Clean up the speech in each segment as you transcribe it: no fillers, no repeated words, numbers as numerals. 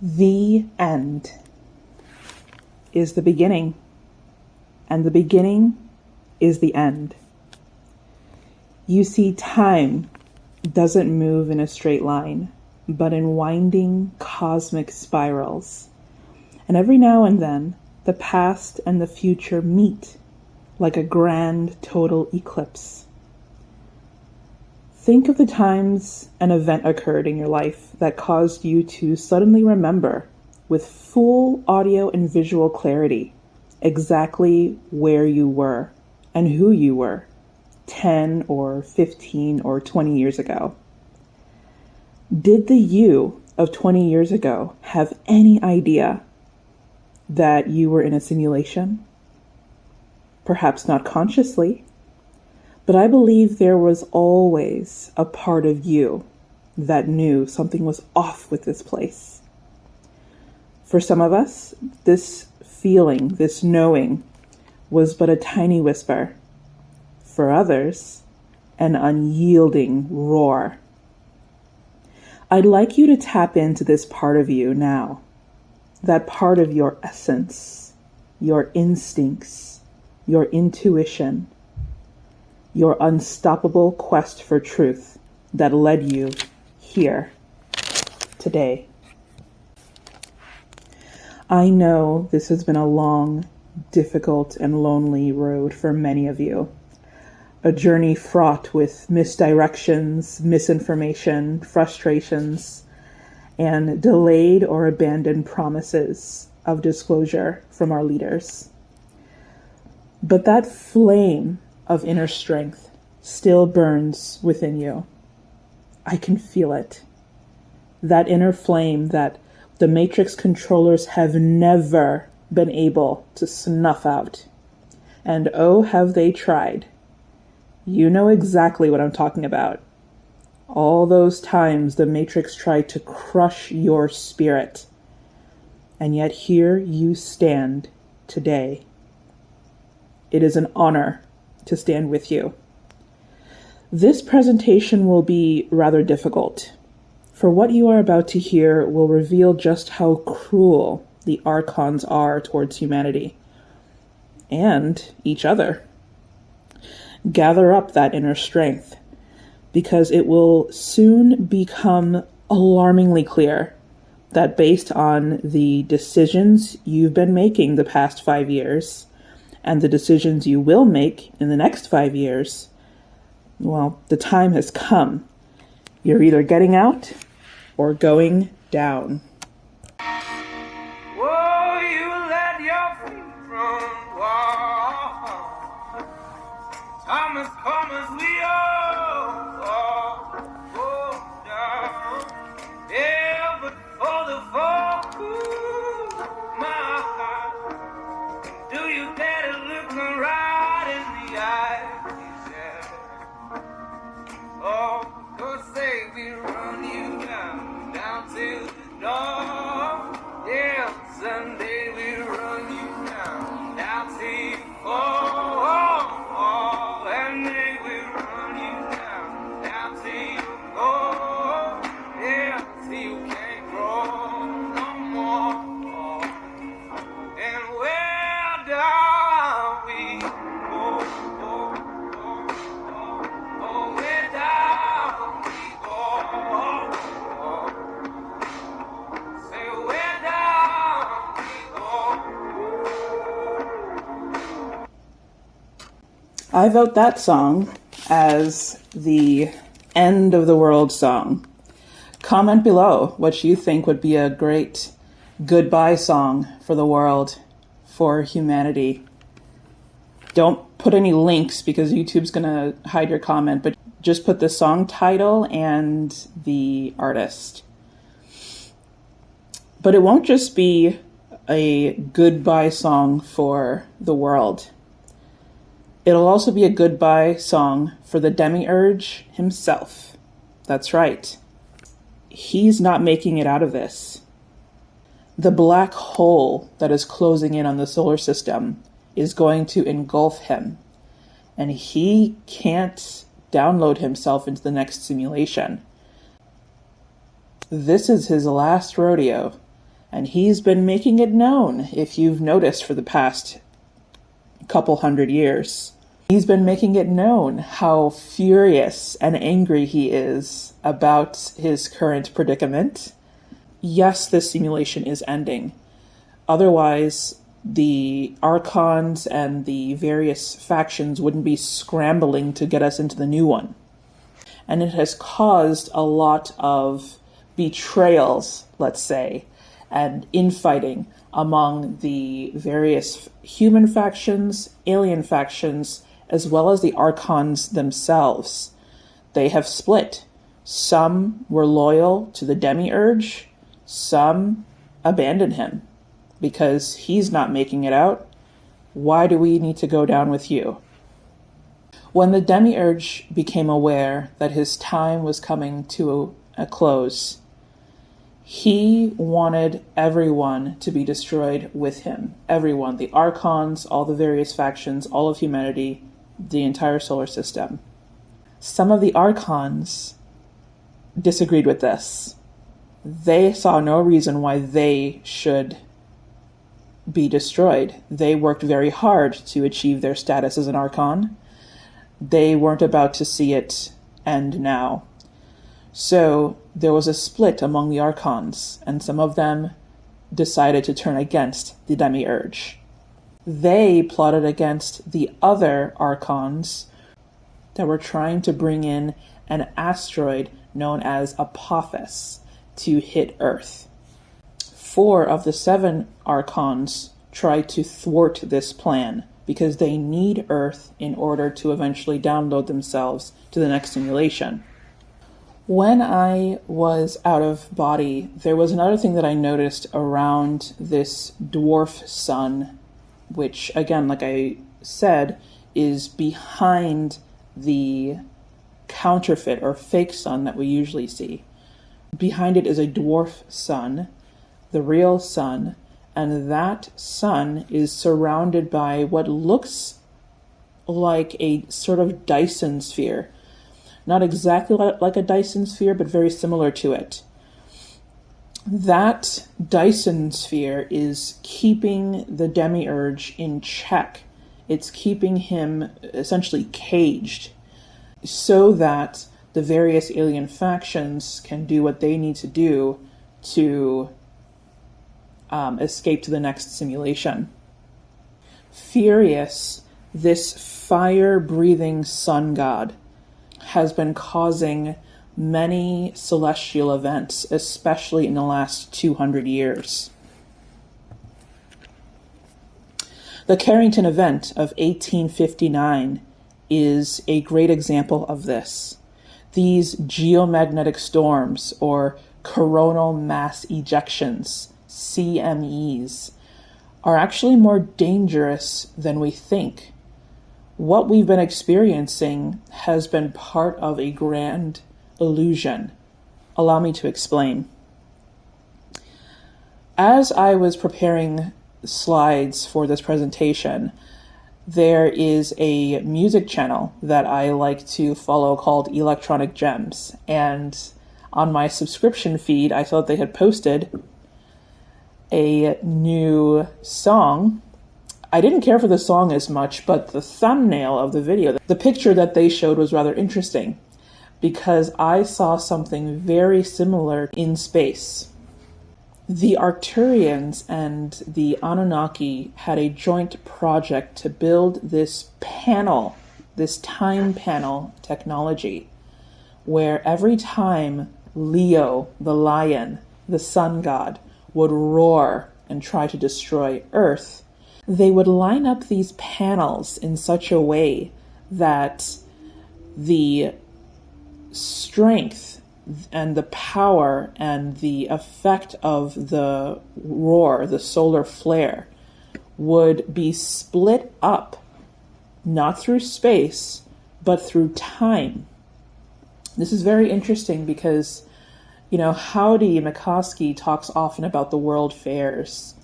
The end is the beginning, and the beginning is the end. You see, time doesn't move in a straight line, but in winding cosmic spirals. And every now and then, the past and the future meet like a grand total eclipse. Think of the times an event occurred in your life that caused you to suddenly remember with full audio and visual clarity exactly where you were and who you were 10 or 15 or 20 years ago. Did the you of 20 years ago have any idea that you were in a simulation? Perhaps not consciously, but I believe there was always a part of you that knew something was off with this place. For some of us, this feeling, this knowing, was but a tiny whisper. For others, an unyielding roar. I'd like you to tap into this part of you now, that part of your essence, your instincts, your intuition, your unstoppable quest for truth that led you here today. I know this has been a long, difficult, and lonely road for many of you. A journey fraught with misdirections, misinformation, frustrations, and delayed or abandoned promises of disclosure from our leaders. But that flame of inner strength still burns within you. I can feel it. That inner flame that the Matrix controllers have never been able to snuff out. And oh, have they tried. You know exactly what I'm talking about. All those times the Matrix tried to crush your spirit. And yet here you stand today. It is an honor to stand with you. This presentation will be rather difficult, for what you are about to hear will reveal just how cruel the Archons are towards humanity and each other. Gather up that inner strength, because it will soon become alarmingly clear that based on the decisions you've been making the past 5 years, and the decisions you will make in the next 5 years, well, the time has come. You're either getting out or going down. Whoa, you let your feet run wild. Thomas, come as we all go down. Yeah, but for the fall, ooh, my heart. Do you dare to look me right in the eyes? Yeah. Oh, God say we run you down till dawn. Yeah, Sunday we run you down till you fall. And then we run you down till you go. Yeah, till you can't grow no more. And where down we go, where down we go, say where down we go. I vote that song as the end of the world song. Comment below what you think would be a great goodbye song for the world, for humanity. Don't put any links because YouTube's gonna hide your comment, but just put the song title and the artist. But it won't just be a goodbye song for the world. It'll also be a goodbye song for the demiurge himself. That's right. He's not making it out of this. The black hole that is closing in on the solar system is going to engulf him, and he can't download himself into the next simulation. This is his last rodeo, And he's been making it known, if you've noticed, for the past couple hundred years. He's been making it known how furious and angry he is about his current predicament. Yes, this simulation is ending. Otherwise, the Archons and the various factions wouldn't be scrambling to get us into the new one. And it has caused a lot of betrayals, let's say, and infighting among the various human factions, alien factions, as well as the Archons themselves. They have split. Some were loyal to the Demiurge, some abandoned him because he's not making it out. Why do we need to go down with you? When the Demiurge became aware that his time was coming to a close, he wanted everyone to be destroyed with him. Everyone, the Archons, all the various factions, all of humanity, the entire solar system. Some of the Archons disagreed with this. They saw no reason why they should be destroyed. They worked very hard to achieve their status as an Archon. They weren't about to see it end now. So there was a split among the Archons, and some of them decided to turn against the Demiurge. They plotted against the other Archons that were trying to bring in an asteroid known as Apophis to hit Earth. 4 of the 7 Archons tried to thwart this plan because they need Earth in order to eventually download themselves to the next simulation. When I was out of body, there was another thing that I noticed around this dwarf sun, which, again, like I said, is behind the counterfeit or fake sun that we usually see. Behind it is a dwarf sun, the real sun, and that sun is surrounded by what looks like a sort of Dyson sphere. Not exactly like a Dyson sphere, but very similar to it. That Dyson sphere is keeping the Demiurge in check. It's keeping him essentially caged so that the various alien factions can do what they need to do to escape to the next simulation. Furious, this fire-breathing sun god has been causing many celestial events, especially in the last 200 years. The Carrington event of 1859 is a great example of this. These geomagnetic storms, or coronal mass ejections, CMEs, are actually more dangerous than we think. What we've been experiencing has been part of a grand illusion. Allow me to explain. As I was preparing slides for this presentation, there is a music channel that I like to follow called Electronic Gems, and on my subscription feed I thought they had posted a new song. I didn't care for the song as much, but the thumbnail of the video, the picture that they showed, was rather interesting because I saw something very similar in space. The Arcturians and the Anunnaki had a joint project to build this panel, this time panel technology, where every time Leo, the lion, the sun god, would roar and try to destroy Earth, they would line up these panels in such a way that the strength and the power and the effect of the roar, the solar flare, would be split up, not through space, but through time. This is very interesting because, Howdy McCoskey talks often about the world fairs.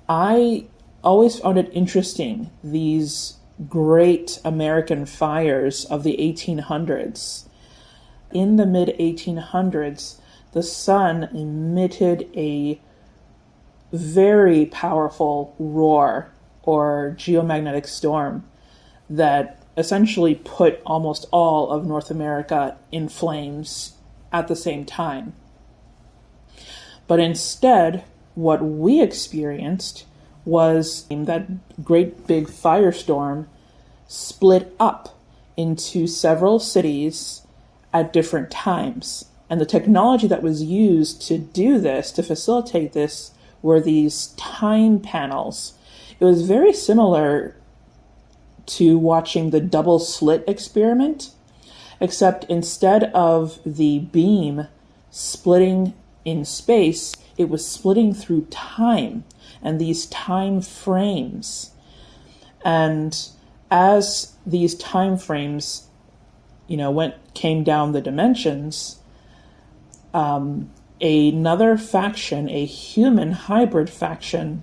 I always found it interesting, these great American fires of the 1800s. In the mid-1800s, the sun emitted a very powerful roar or geomagnetic storm that essentially put almost all of North America in flames at the same time. But instead, what we experienced was that great big firestorm split up into several cities at different times. And the technology that was used to do this, to facilitate this, were these time panels. It was very similar to watching the double slit experiment, except instead of the beam splitting in space, it was splitting through time and these time frames. And as these time frames, came down the dimensions, another faction, a human hybrid faction,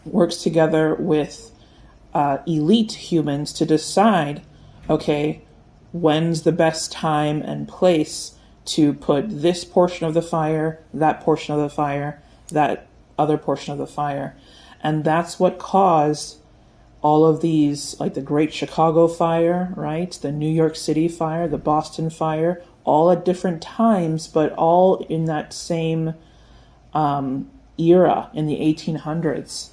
works together with elite humans to decide, okay, when's the best time and place to put this portion of the fire, that portion of the fire, that other portion of the fire. And that's what caused all of these, like the Great Chicago Fire, right? The New York City Fire, the Boston Fire, all at different times, but all in that same era in the 1800s.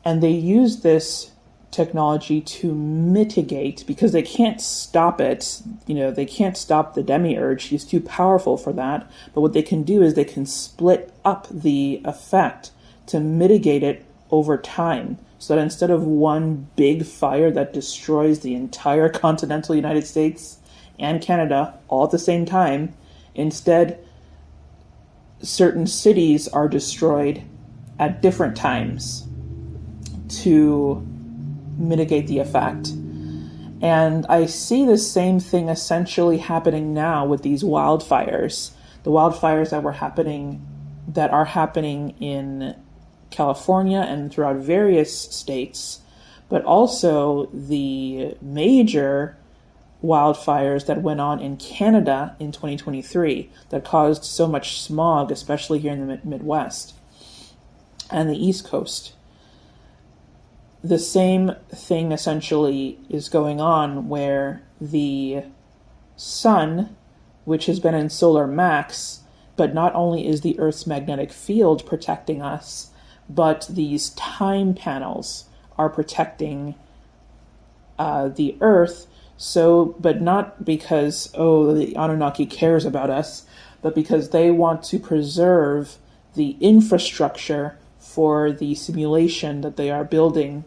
And they use this technology to mitigate, because they can't stop it. They can't stop the demiurge. He's too powerful for that. But what they can do is they can split up the effect to mitigate it over time. So that instead of one big fire that destroys the entire continental United States and Canada all at the same time, instead certain cities are destroyed at different times to mitigate the effect. And I see the same thing essentially happening now with these wildfires. The wildfires that are happening in California and throughout various states, but also the major wildfires that went on in Canada in 2023 that caused so much smog, especially here in the Midwest and the East Coast. The same thing essentially is going on, where the sun, which has been in solar max, but not only is the Earth's magnetic field protecting us, but these time panels are protecting the Earth. But not because, the Anunnaki cares about us, but because they want to preserve the infrastructure for the simulation that they are building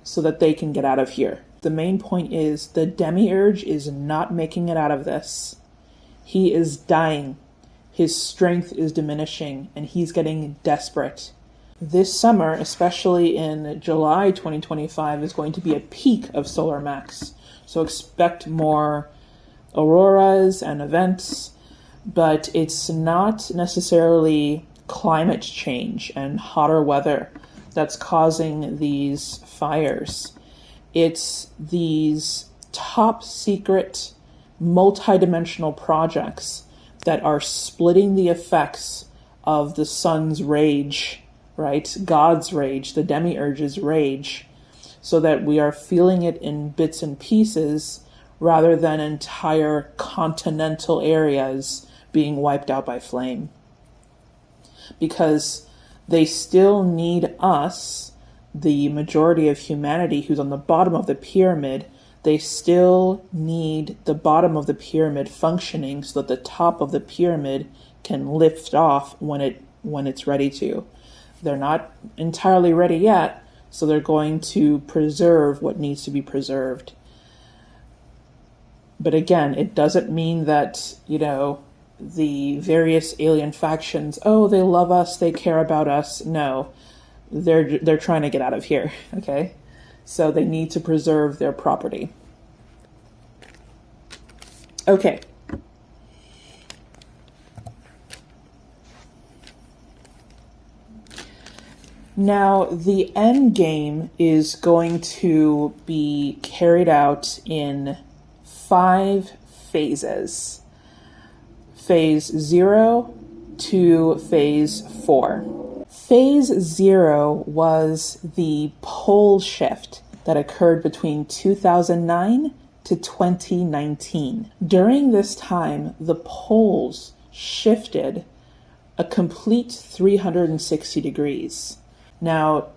so that they can get out of here. The main point is the demiurge is not making it out of this. He is dying. His strength is diminishing, and he's getting desperate. This summer, especially in July 2025, is going to be a peak of solar max. So expect more auroras and events, but it's not necessarily climate change and hotter weather that's causing these fires. It's these top secret multidimensional projects that are splitting the effects of the sun's rage, right? God's rage, the demiurge's rage, so that we are feeling it in bits and pieces rather than entire continental areas being wiped out by flame. Because they still need us, the majority of humanity who's on the bottom of the pyramid. They still need the bottom of the pyramid functioning so that the top of the pyramid can lift off when it's ready to. They're not entirely ready yet, so they're going to preserve what needs to be preserved. But again, it doesn't mean that, the various alien factions, they love us, they care about us. No, they're trying to get out of here, okay? So they need to preserve their property. Okay. Now, the Endgame is going to be carried out in 5 phases. Phase 0 to phase 4. Phase 0 was the pole shift that occurred between 2009 to 2019. During this time, the poles shifted a complete 360 degrees. Now,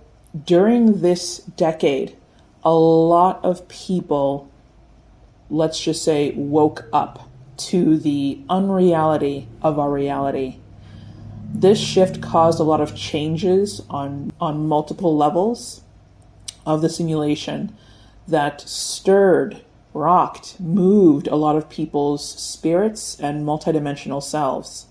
during this decade, a lot of people, let's just say, woke up to the unreality of our reality. This shift caused a lot of changes on multiple levels of the simulation that stirred, rocked, moved a lot of people's spirits and multidimensional selves.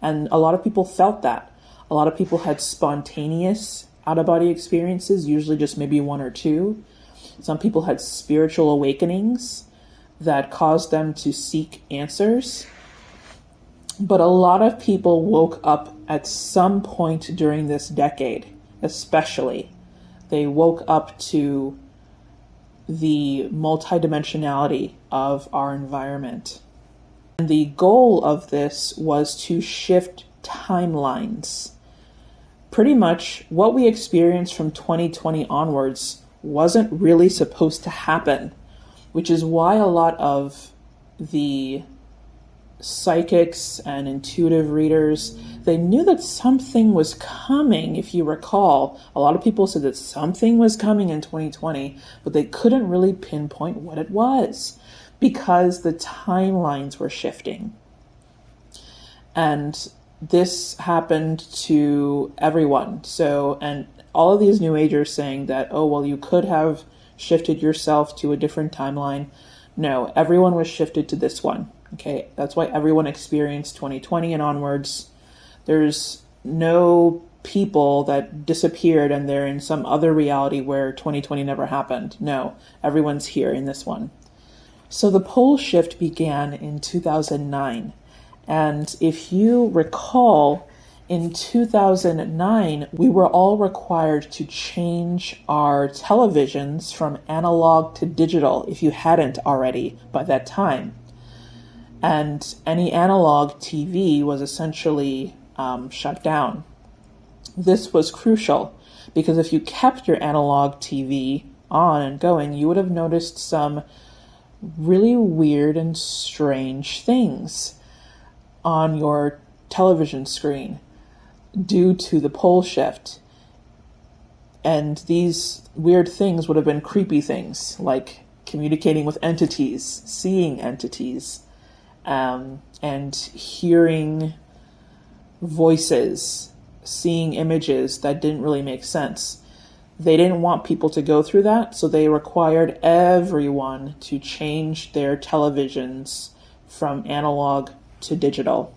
And a lot of people felt that. A lot of people had spontaneous out-of-body experiences, usually just maybe one or two. Some people had spiritual awakenings that caused them to seek answers. But a lot of people woke up at some point during this decade, especially. They woke up to the multidimensionality of our environment. And the goal of this was to shift timelines. Pretty much what we experienced from 2020 onwards wasn't really supposed to happen, which is why a lot of the psychics and intuitive readers, they knew that something was coming. If you recall, a lot of people said that something was coming in 2020, but they couldn't really pinpoint what it was because the timelines were shifting. And this happened to everyone. So, and all of these New Agers saying that, oh, well, you could have shifted yourself to a different timeline. No, everyone was shifted to this one. Okay, that's why everyone experienced 2020 and onwards. There's no people that disappeared and they're in some other reality where 2020 never happened. No, everyone's here in this one. So the pole shift began in 2009. And if you recall, in 2009, we were all required to change our televisions from analog to digital if you hadn't already by that time. And any analog TV was essentially shut down. This was crucial because if you kept your analog TV on and going, you would have noticed some really weird and strange things on your television screen due to the pole shift. And these weird things would have been creepy things like communicating with entities, seeing entities, and hearing voices, seeing images that didn't really make sense. They didn't want people to go through that, so they required everyone to change their televisions from analog to digital.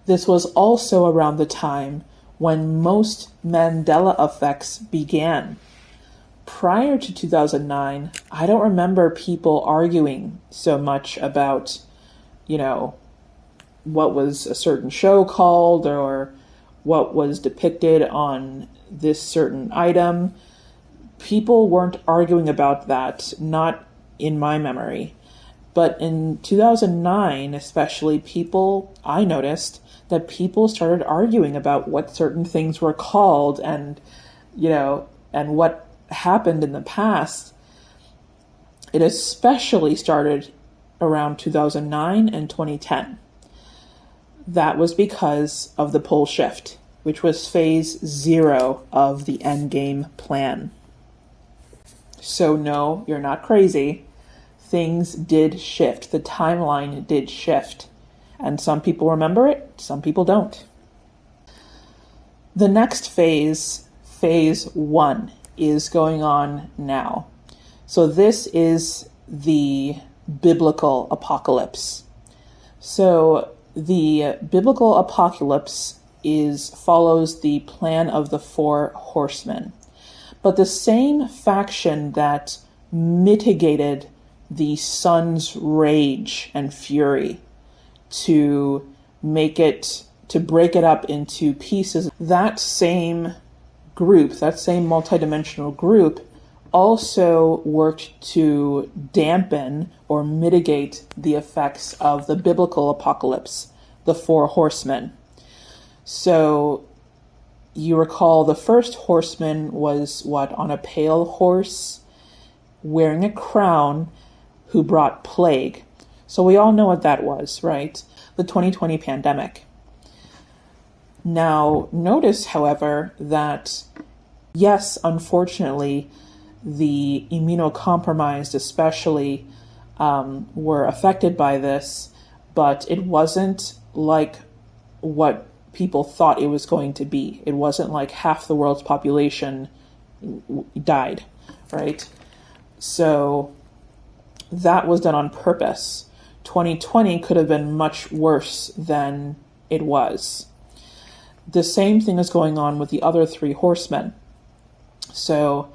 This was also around the time when most Mandela effects began. Prior to 2009, I don't remember people arguing so much about, what was a certain show called or what was depicted on this certain item. People weren't arguing about that, not in my memory. But in 2009, especially, I noticed that people started arguing about what certain things were called and what happened in the past. It especially started around 2009 and 2010. That was because of the pole shift, which was phase 0 of the Endgame plan. So no, you're not crazy. Things did shift. The timeline did shift. And some people remember it, some people don't. The next phase, phase 1, is going on now. So this is the biblical apocalypse. So the biblical apocalypse follows the plan of the 4 horsemen. But the same faction that mitigated the sun's rage and fury to break it up into pieces, that same group, that same multidimensional group, also worked to dampen or mitigate the effects of the biblical apocalypse, the 4 horsemen. So you recall the first horseman was on a pale horse, wearing a crown, who brought plague. So we all know what that was, right? The 2020 pandemic. Now, notice, however, that yes, unfortunately, the immunocompromised especially were affected by this, but it wasn't like what people thought it was going to be. It wasn't like half the world's population died, right? So that was done on purpose. 2020 could have been much worse than it was. The same thing is going on with the other three horsemen. So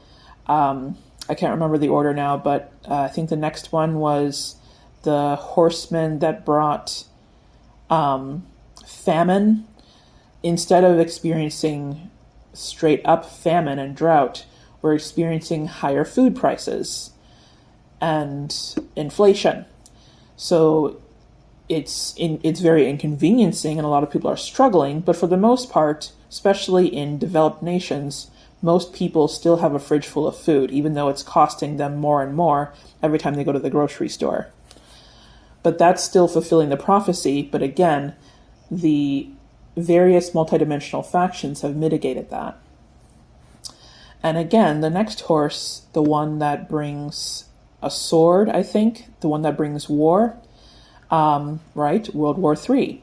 I can't remember the order now, but I think the next one was the horsemen that brought famine. Instead of experiencing straight up famine and drought, we're experiencing higher food prices and inflation. So it's very inconveniencing, and a lot of people are struggling. But for the most part, especially in developed nations, most people still have a fridge full of food, even though it's costing them more and more every time they go to the grocery store. But that's still fulfilling the prophecy. But again, the various multidimensional factions have mitigated that. And again, the next horse, the one that brings a sword, I think, the one that brings war, right? World War III.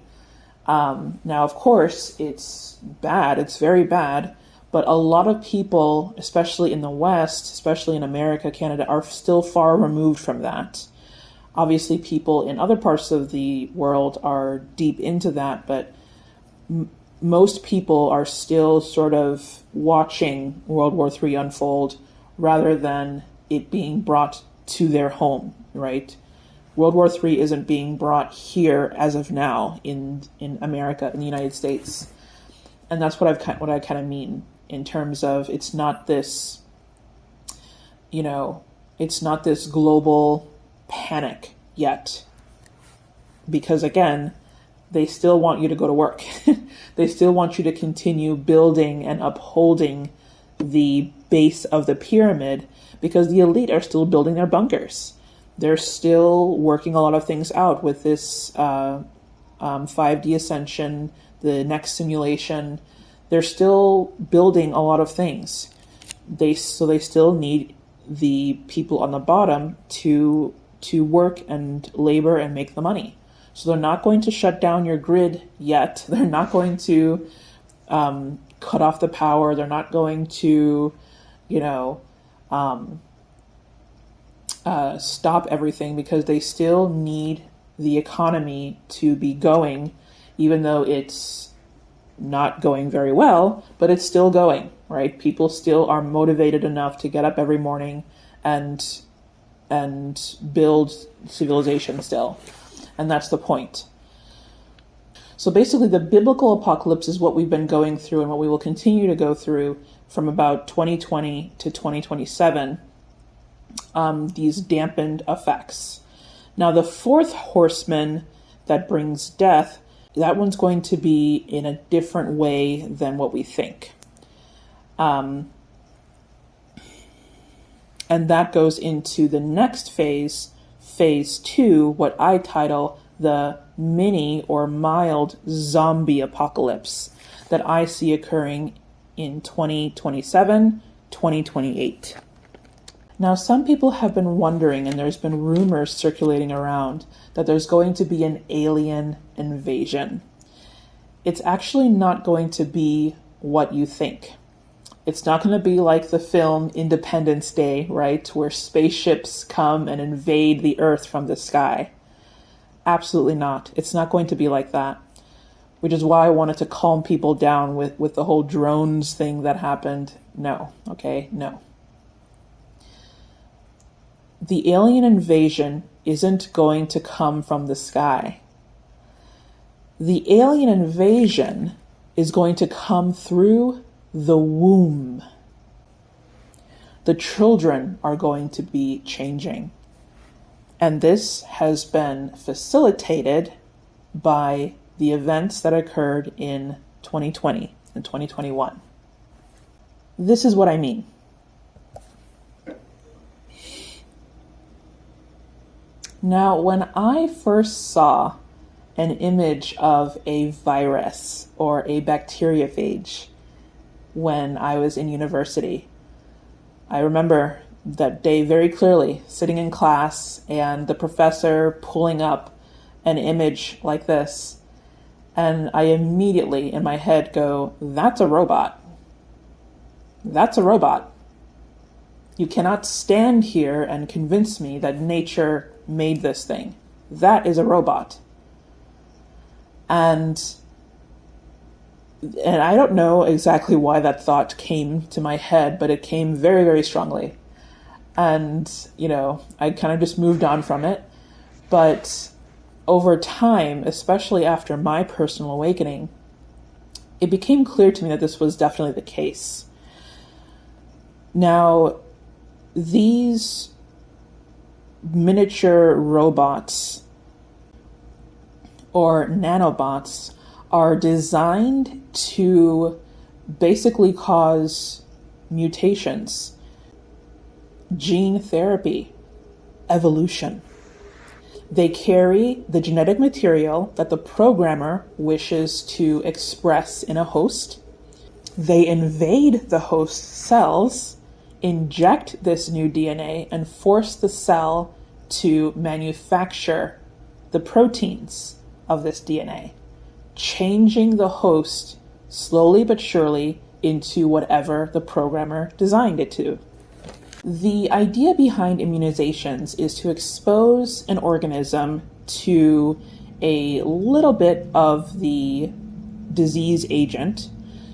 Now, of course, it's bad. It's very bad. But a lot of people, especially in the West, especially in America, Canada, are still far removed from that. Obviously, people in other parts of the world are deep into that, but most people are still sort of watching World War III unfold rather than it being brought to their home, right? World War III isn't being brought here as of now in America, in the United States. And that's what I kind of mean in terms of it's not this, it's not this global panic yet. Because again, they still want you to go to work. They still want you to continue building and upholding the base of the pyramid because the elite are still building their bunkers. They're still working a lot of things out with this 5D ascension, the next simulation. They're still building a lot of things. They still need the people on the bottom to work and labor and make the money. So they're not going to shut down your grid yet. They're not going to cut off the power. They're not going to, stop everything because they still need the economy to be going, even though it's not going very well, but it's still going, right? People still are motivated enough to get up every morning and build civilization still. And that's the point. So basically the biblical apocalypse is what we've been going through and what we will continue to go through from about 2020 to 2027, these dampened effects. Now the fourth horseman that brings death, that one's going to be in a different way than what we think. And that goes into the next phase, phase 2, what I title the mini or mild zombie apocalypse that I see occurring in 2027, 2028. Now, some people have been wondering, and there's been rumors circulating around, that there's going to be an alien invasion. It's actually not going to be what you think. It's not going to be like the film Independence Day, right, where spaceships come and invade the Earth from the sky. Absolutely not. It's not going to be like that, which is why I wanted to calm people down with the whole drones thing that happened. No, okay, no. The alien invasion isn't going to come from the sky. The alien invasion is going to come through the womb. The children are going to be changing. And this has been facilitated by the events that occurred in 2020. in 2021. This is what I mean. Now, when I first saw an image of a virus or a bacteriophage when I was in university, I remember that day very clearly, sitting in class and the professor pulling up an image like this. And I immediately in my head go, that's a robot. That's a robot. You cannot stand here and convince me that nature made this thing. That is a robot. And I don't know exactly why that thought came to my head, but it came very, very strongly. And, I kind of just moved on from it. But over time, especially after my personal awakening, it became clear to me that this was definitely the case. Now, these miniature robots or nanobots are designed to basically cause mutations, gene therapy, evolution. They carry the genetic material that the programmer wishes to express in a host. They invade the host cells, inject this new DNA, and force the cell to manufacture the proteins of this DNA, changing the host slowly but surely into whatever the programmer designed it to. The idea behind immunizations is to expose an organism to a little bit of the disease agent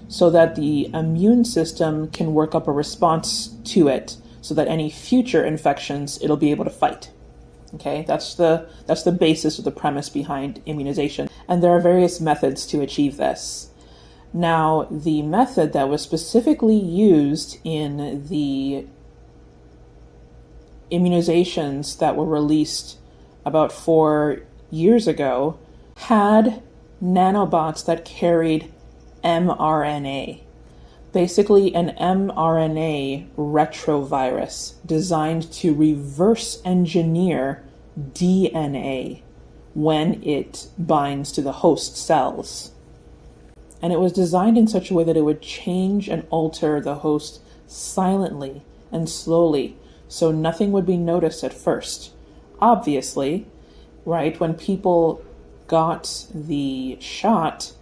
so that the immune system can work up a response to it so that any future infections it'll be able to fight. Okay, that's the basis of the premise behind immunization. And there are various methods to achieve this. Now, the method that was specifically used in the immunizations that were released about 4 years ago had nanobots that carried mRNA. Basically an mRNA retrovirus designed to reverse engineer DNA when it binds to the host cells. And it was designed in such a way that it would change and alter the host silently and slowly, so nothing would be noticed at first. Obviously, right, when people got the shot,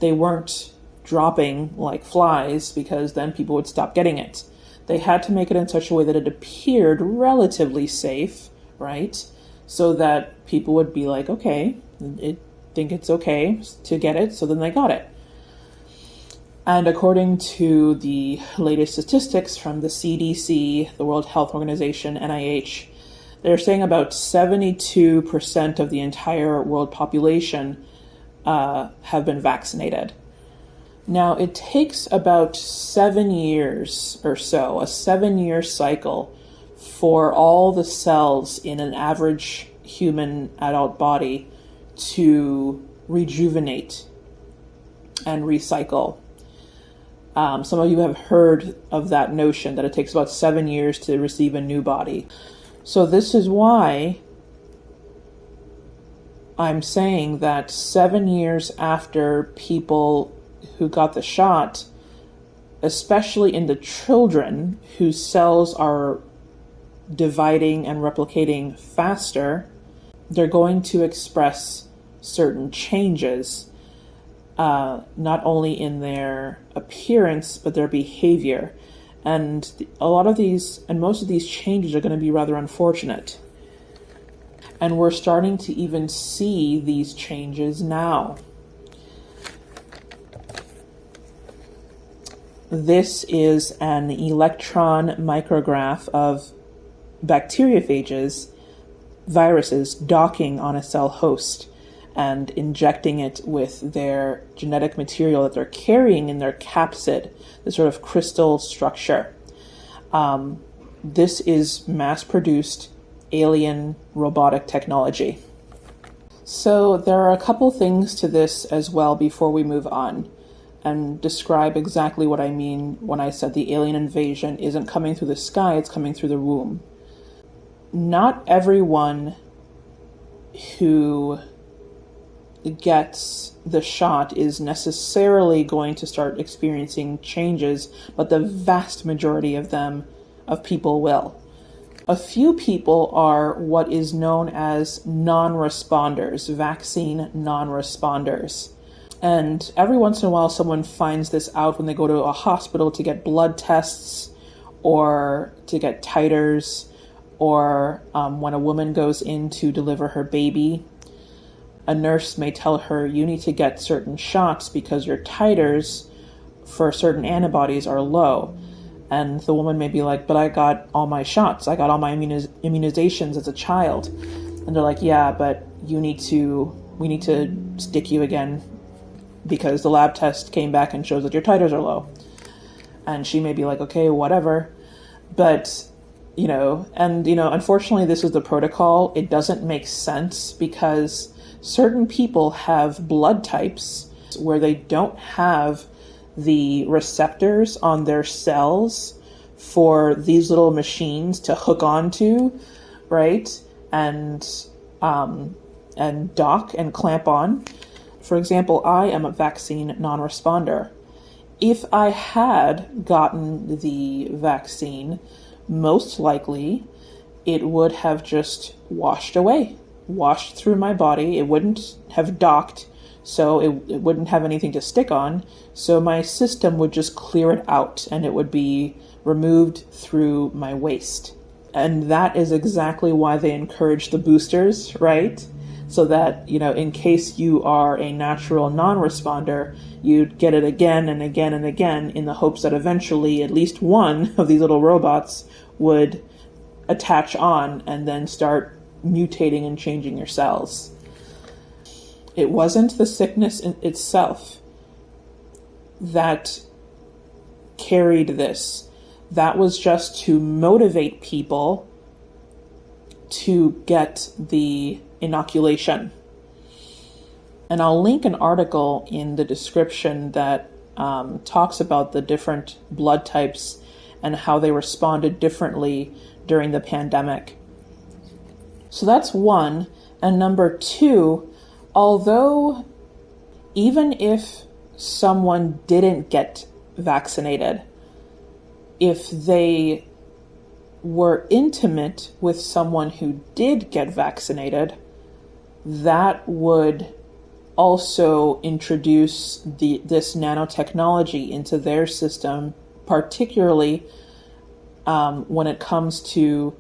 they weren't dropping like flies because then people would stop getting it. They had to make it in such a way that it appeared relatively safe, right? So that people would be like, okay, I think it's okay to get it, so then they got it. And according to the latest statistics from the CDC, the World Health Organization, NIH, they're saying about 72% of the entire world population have been vaccinated. Now, it takes about 7 years or so, a 7-year cycle, for all the cells in an average human adult body to rejuvenate and recycle. Some of you have heard of that notion that it takes about 7 years to receive a new body. So this is why I'm saying that 7 years after people who got the shot, especially in the children whose cells are dividing and replicating faster, they're going to express certain changes, not only in their appearance, but their behavior. And most of these changes are going to be rather unfortunate. And we're starting to even see these changes now. This is an electron micrograph of bacteriophages, viruses, docking on a cell host and injecting it with their genetic material that they're carrying in their capsid, the sort of crystal structure. This is mass-produced alien robotic technology. So there are a couple things to this as well before we move on. and describe exactly what I mean when I said the alien invasion isn't coming through the sky, it's coming through the womb. Not everyone who gets the shot is necessarily going to start experiencing changes, but the vast majority of people will. A few people are what is known as non-responders, vaccine non-responders. And every once in a while someone finds this out when they go to a hospital to get blood tests or to get titers, or when a woman goes in to deliver her baby. A nurse may tell her, you need to get certain shots because your titers for certain antibodies are low. And the woman may be like, but I got all my shots. I got all my immunizations as a child. And they're like, yeah, but we need to stick you again because the lab test came back and shows that your titers are low. And she may be like, okay, whatever. But, unfortunately this is the protocol. It doesn't make sense because certain people have blood types where they don't have the receptors on their cells for these little machines to hook onto, right? And dock and clamp on. For example, I am a vaccine non-responder. If I had gotten the vaccine, most likely it would have just washed through my body. It wouldn't have docked, so it wouldn't have anything to stick on. So my system would just clear it out and it would be removed through my waste. And that is exactly why they encourage the boosters, right? So that, in case you are a natural non-responder, you'd get it again and again and again in the hopes that eventually at least one of these little robots would attach on and then start mutating and changing your cells. It wasn't the sickness in itself that carried this. That was just to motivate people to get the inoculation. And I'll link an article in the description that talks about the different blood types and how they responded differently during the pandemic. So that's one. And number two, although even if someone didn't get vaccinated, if they were intimate with someone who did get vaccinated, that would also introduce this nanotechnology into their system, particularly when it comes to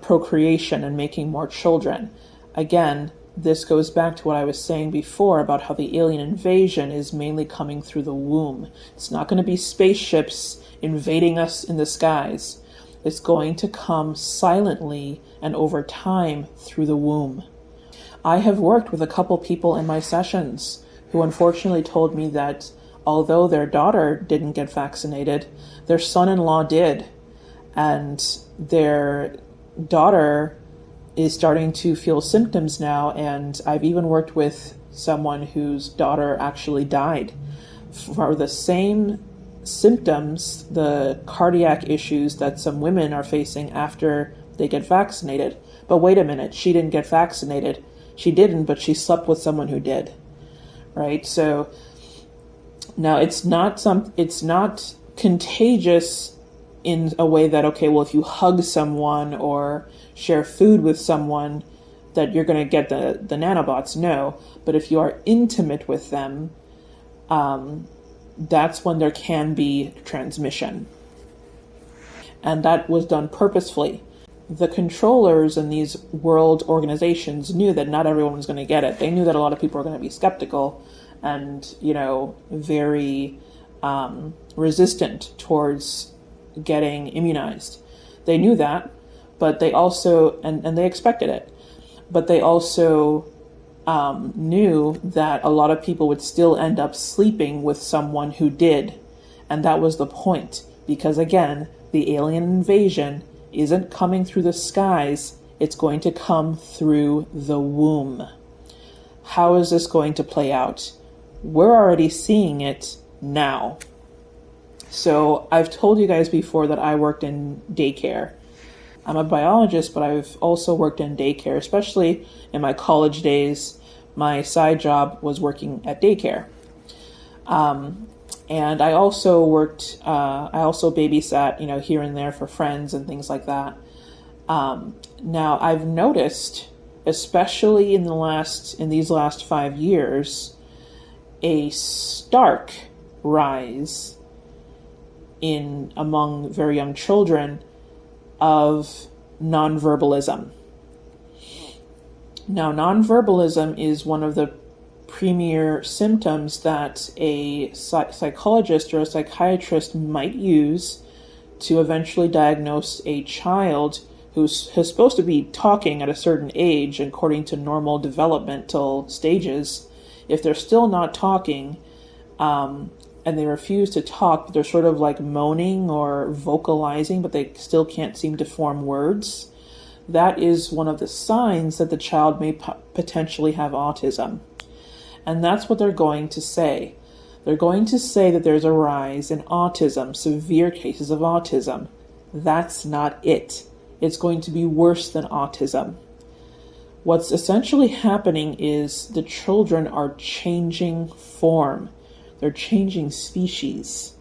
procreation and making more children. Again, this goes back to what I was saying before about how the alien invasion is mainly coming through the womb. It's not going to be spaceships invading us in the skies. It's going to come silently and over time through the womb. I have worked with a couple people in my sessions who unfortunately told me that although their daughter didn't get vaccinated, their son-in-law did. And their daughter is starting to feel symptoms now, and I've even worked with someone whose daughter actually died for the same symptoms, the cardiac issues that some women are facing after they get vaccinated. But wait a minute, she didn't get vaccinated. She didn't, but she slept with someone who did, right? So now it's not contagious in a way that, okay, well, if you hug someone or share food with someone, that you're going to get the nanobots. No, but if you are intimate with them, that's when there can be transmission. And that was done purposefully. The controllers in these world organizations knew that not everyone was going to get it. They knew that a lot of people were going to be skeptical and, very resistant towards getting immunized. They knew that, but they also, and they expected it, but they also knew that a lot of people would still end up sleeping with someone who did. And that was the point, because again, the alien invasion isn't coming through the skies, it's going to come through the womb. How is this going to play out? We're already seeing it now. So I've told you guys before that I worked in daycare. I'm a biologist, but I've also worked in daycare, especially in my college days. My side job was working at daycare. And I also babysat, here and there for friends and things like that. Now I've noticed, especially in these last 5 years, a stark rise among very young children of nonverbalism. Now, nonverbalism is one of the premier symptoms that a psychologist or a psychiatrist might use to eventually diagnose a child who's supposed to be talking at a certain age according to normal developmental stages. If they're still not talking, and they refuse to talk, but they're sort of like moaning or vocalizing, but they still can't seem to form words, that is one of the signs that the child may potentially have autism. And that's what they're going to say. They're going to say that there's a rise in autism, severe cases of autism. That's not it. It's going to be worse than autism. What's essentially happening is the children are changing form. They're changing species.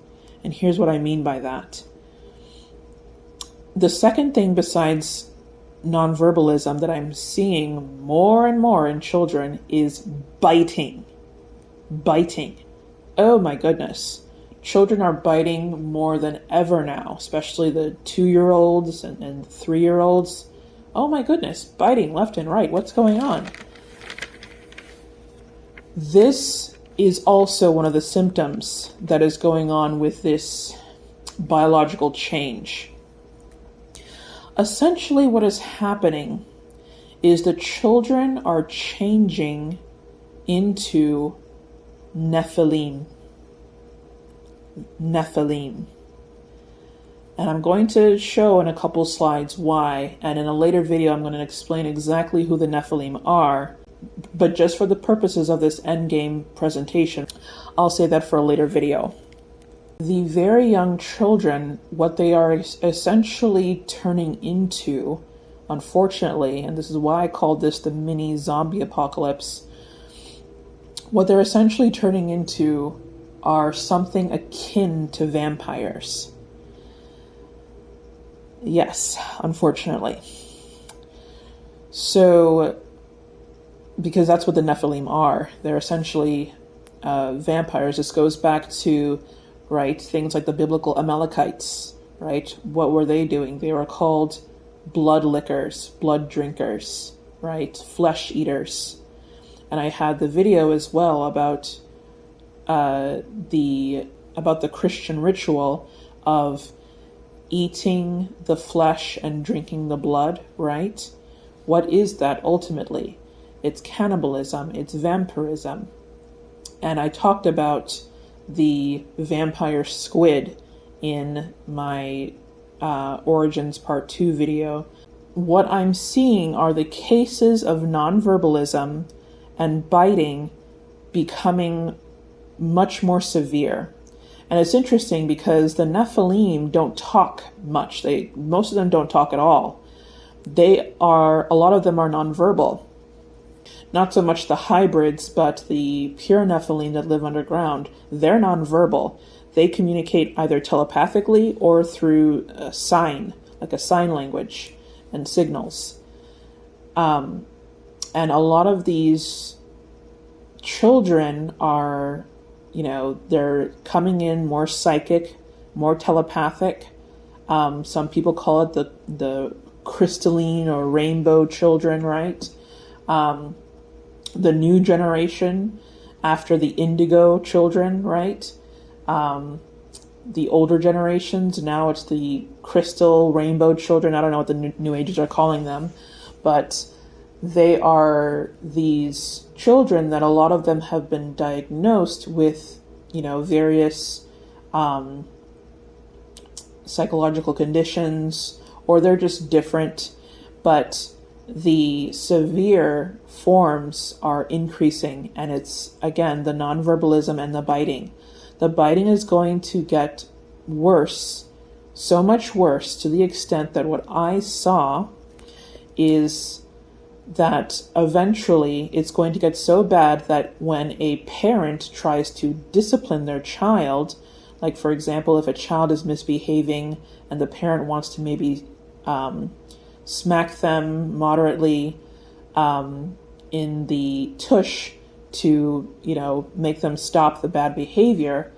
And here's what I mean by that. The second thing besides nonverbalism that I'm seeing more and more in children is biting. Biting. Oh my goodness. Children are biting more than ever now, especially the 2-year-olds and 3-year-olds. Oh my goodness, biting left and right. What's going on? This is also one of the symptoms that is going on with this biological change. Essentially, what is happening is the children are changing into Nephilim. Nephilim. And I'm going to show in a couple slides why, and in a later video I'm going to explain exactly who the Nephilim are. But just for the purposes of this Endgame presentation, I'll say that for a later video. The very young children, what they are essentially turning into, unfortunately, and this is why I called this the mini zombie apocalypse, what they're essentially turning into are something akin to vampires. Yes, unfortunately. So, because that's what the Nephilim are. They're essentially vampires. This goes back to, right, things like the biblical Amalekites, right? What were they doing? They were called blood lickers, blood drinkers, right? Flesh eaters. And I had the video as well about the Christian ritual of eating the flesh and drinking the blood, right? What is that ultimately? It's cannibalism, it's vampirism. And I talked about the vampire squid in my Origins Part 2 video. What I'm seeing are the cases of nonverbalism and biting becoming much more severe. And it's interesting because the Nephilim don't talk much. Most of them don't talk at all. A lot of them are nonverbal. Not so much the hybrids, but the pure Nephilim that live underground, they're nonverbal. They communicate either telepathically or through a sign, like a sign language and signals. And a lot of these children are, they're coming in more psychic, more telepathic. Some people call it the crystalline or rainbow children, right? The new generation after the indigo children, right? The older generations, now it's the crystal rainbow children. I don't know what the new ages are calling them, but they are these children that a lot of them have been diagnosed with, various psychological conditions, or they're just different, but the severe forms are increasing, and it's, again, the nonverbalism and the biting. The biting is going to get worse, so much worse, to the extent that what I saw is that eventually it's going to get so bad that when a parent tries to discipline their child, like for example, if a child is misbehaving and the parent wants to maybe smack them moderately in the tush to, make them stop the bad behavior,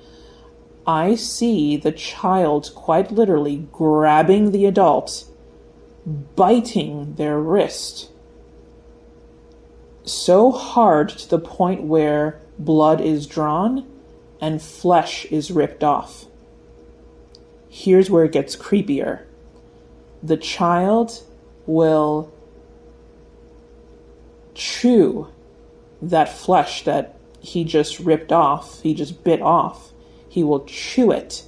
I see the child quite literally grabbing the adult, biting their wrist so hard to the point where blood is drawn and flesh is ripped off. Here's where it gets creepier. The child will chew that flesh that he just ripped off, he just bit off. He will chew it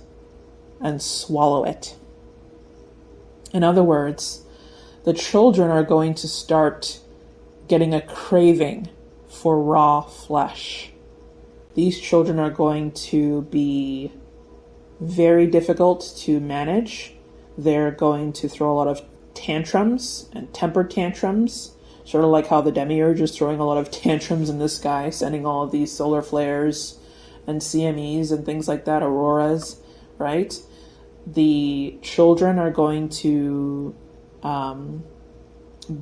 and swallow it. In other words, the children are going to start getting a craving for raw flesh. These children are going to be very difficult to manage. They're going to throw a lot of tantrums and temper tantrums, sort of like how the demiurge is throwing a lot of tantrums in the sky, sending all of these solar flares and CMEs and things like that, auroras, right? The children are going to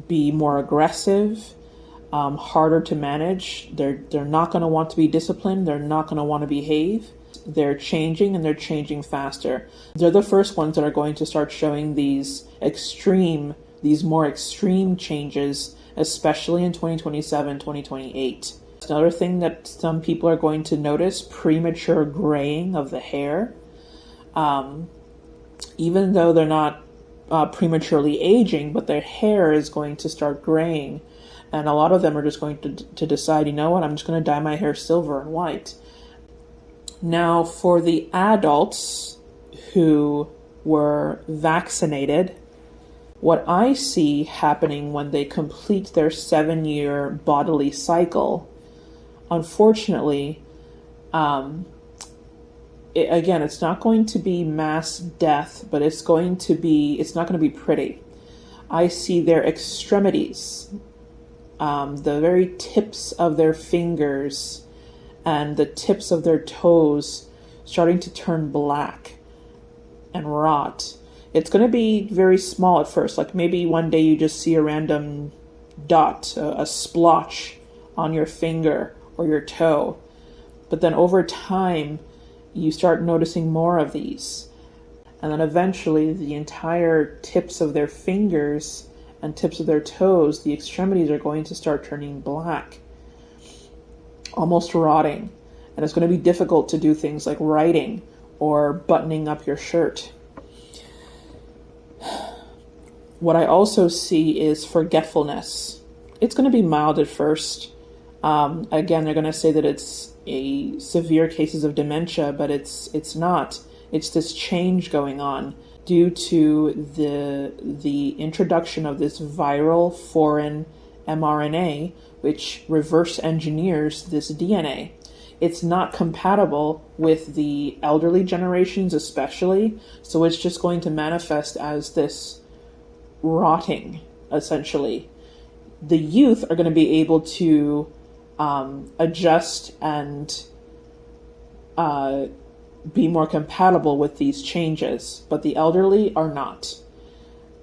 be more aggressive, harder to manage. They're not going to want to be disciplined. They're not going to want to behave. They're changing, and they're changing faster. They're the first ones that are going to start showing these more extreme changes, especially in 2027, 2028. Another thing that some people are going to notice, premature graying of the hair. Even though they're not prematurely aging, but their hair is going to start graying. And a lot of them are just going to decide, you know what, I'm just going to dye my hair silver and white. Now, for the adults who were vaccinated, what I see happening when they complete their 7-year bodily cycle, unfortunately, it's not going to be mass death, but it's not going to be pretty. I see their extremities, the very tips of their fingers and the tips of their toes starting to turn black and rot. It's going to be very small at first, like maybe one day you just see a random dot, a splotch on your finger or your toe. But then over time, you start noticing more of these. And then eventually the entire tips of their fingers and tips of their toes, the extremities are going to start turning black, almost rotting. And it's going to be difficult to do things like writing or buttoning up your shirt. What I also see is forgetfulness. It's going to be mild at first. Again, they're going to say that it's a severe cases of dementia, but it's not. It's this change going on due to the introduction of this viral foreign mRNA, which reverse engineers this DNA. It's not compatible with the elderly generations especially, so it's just going to manifest as this rotting, essentially. The youth are going to be able to adjust and be more compatible with these changes, but the elderly are not,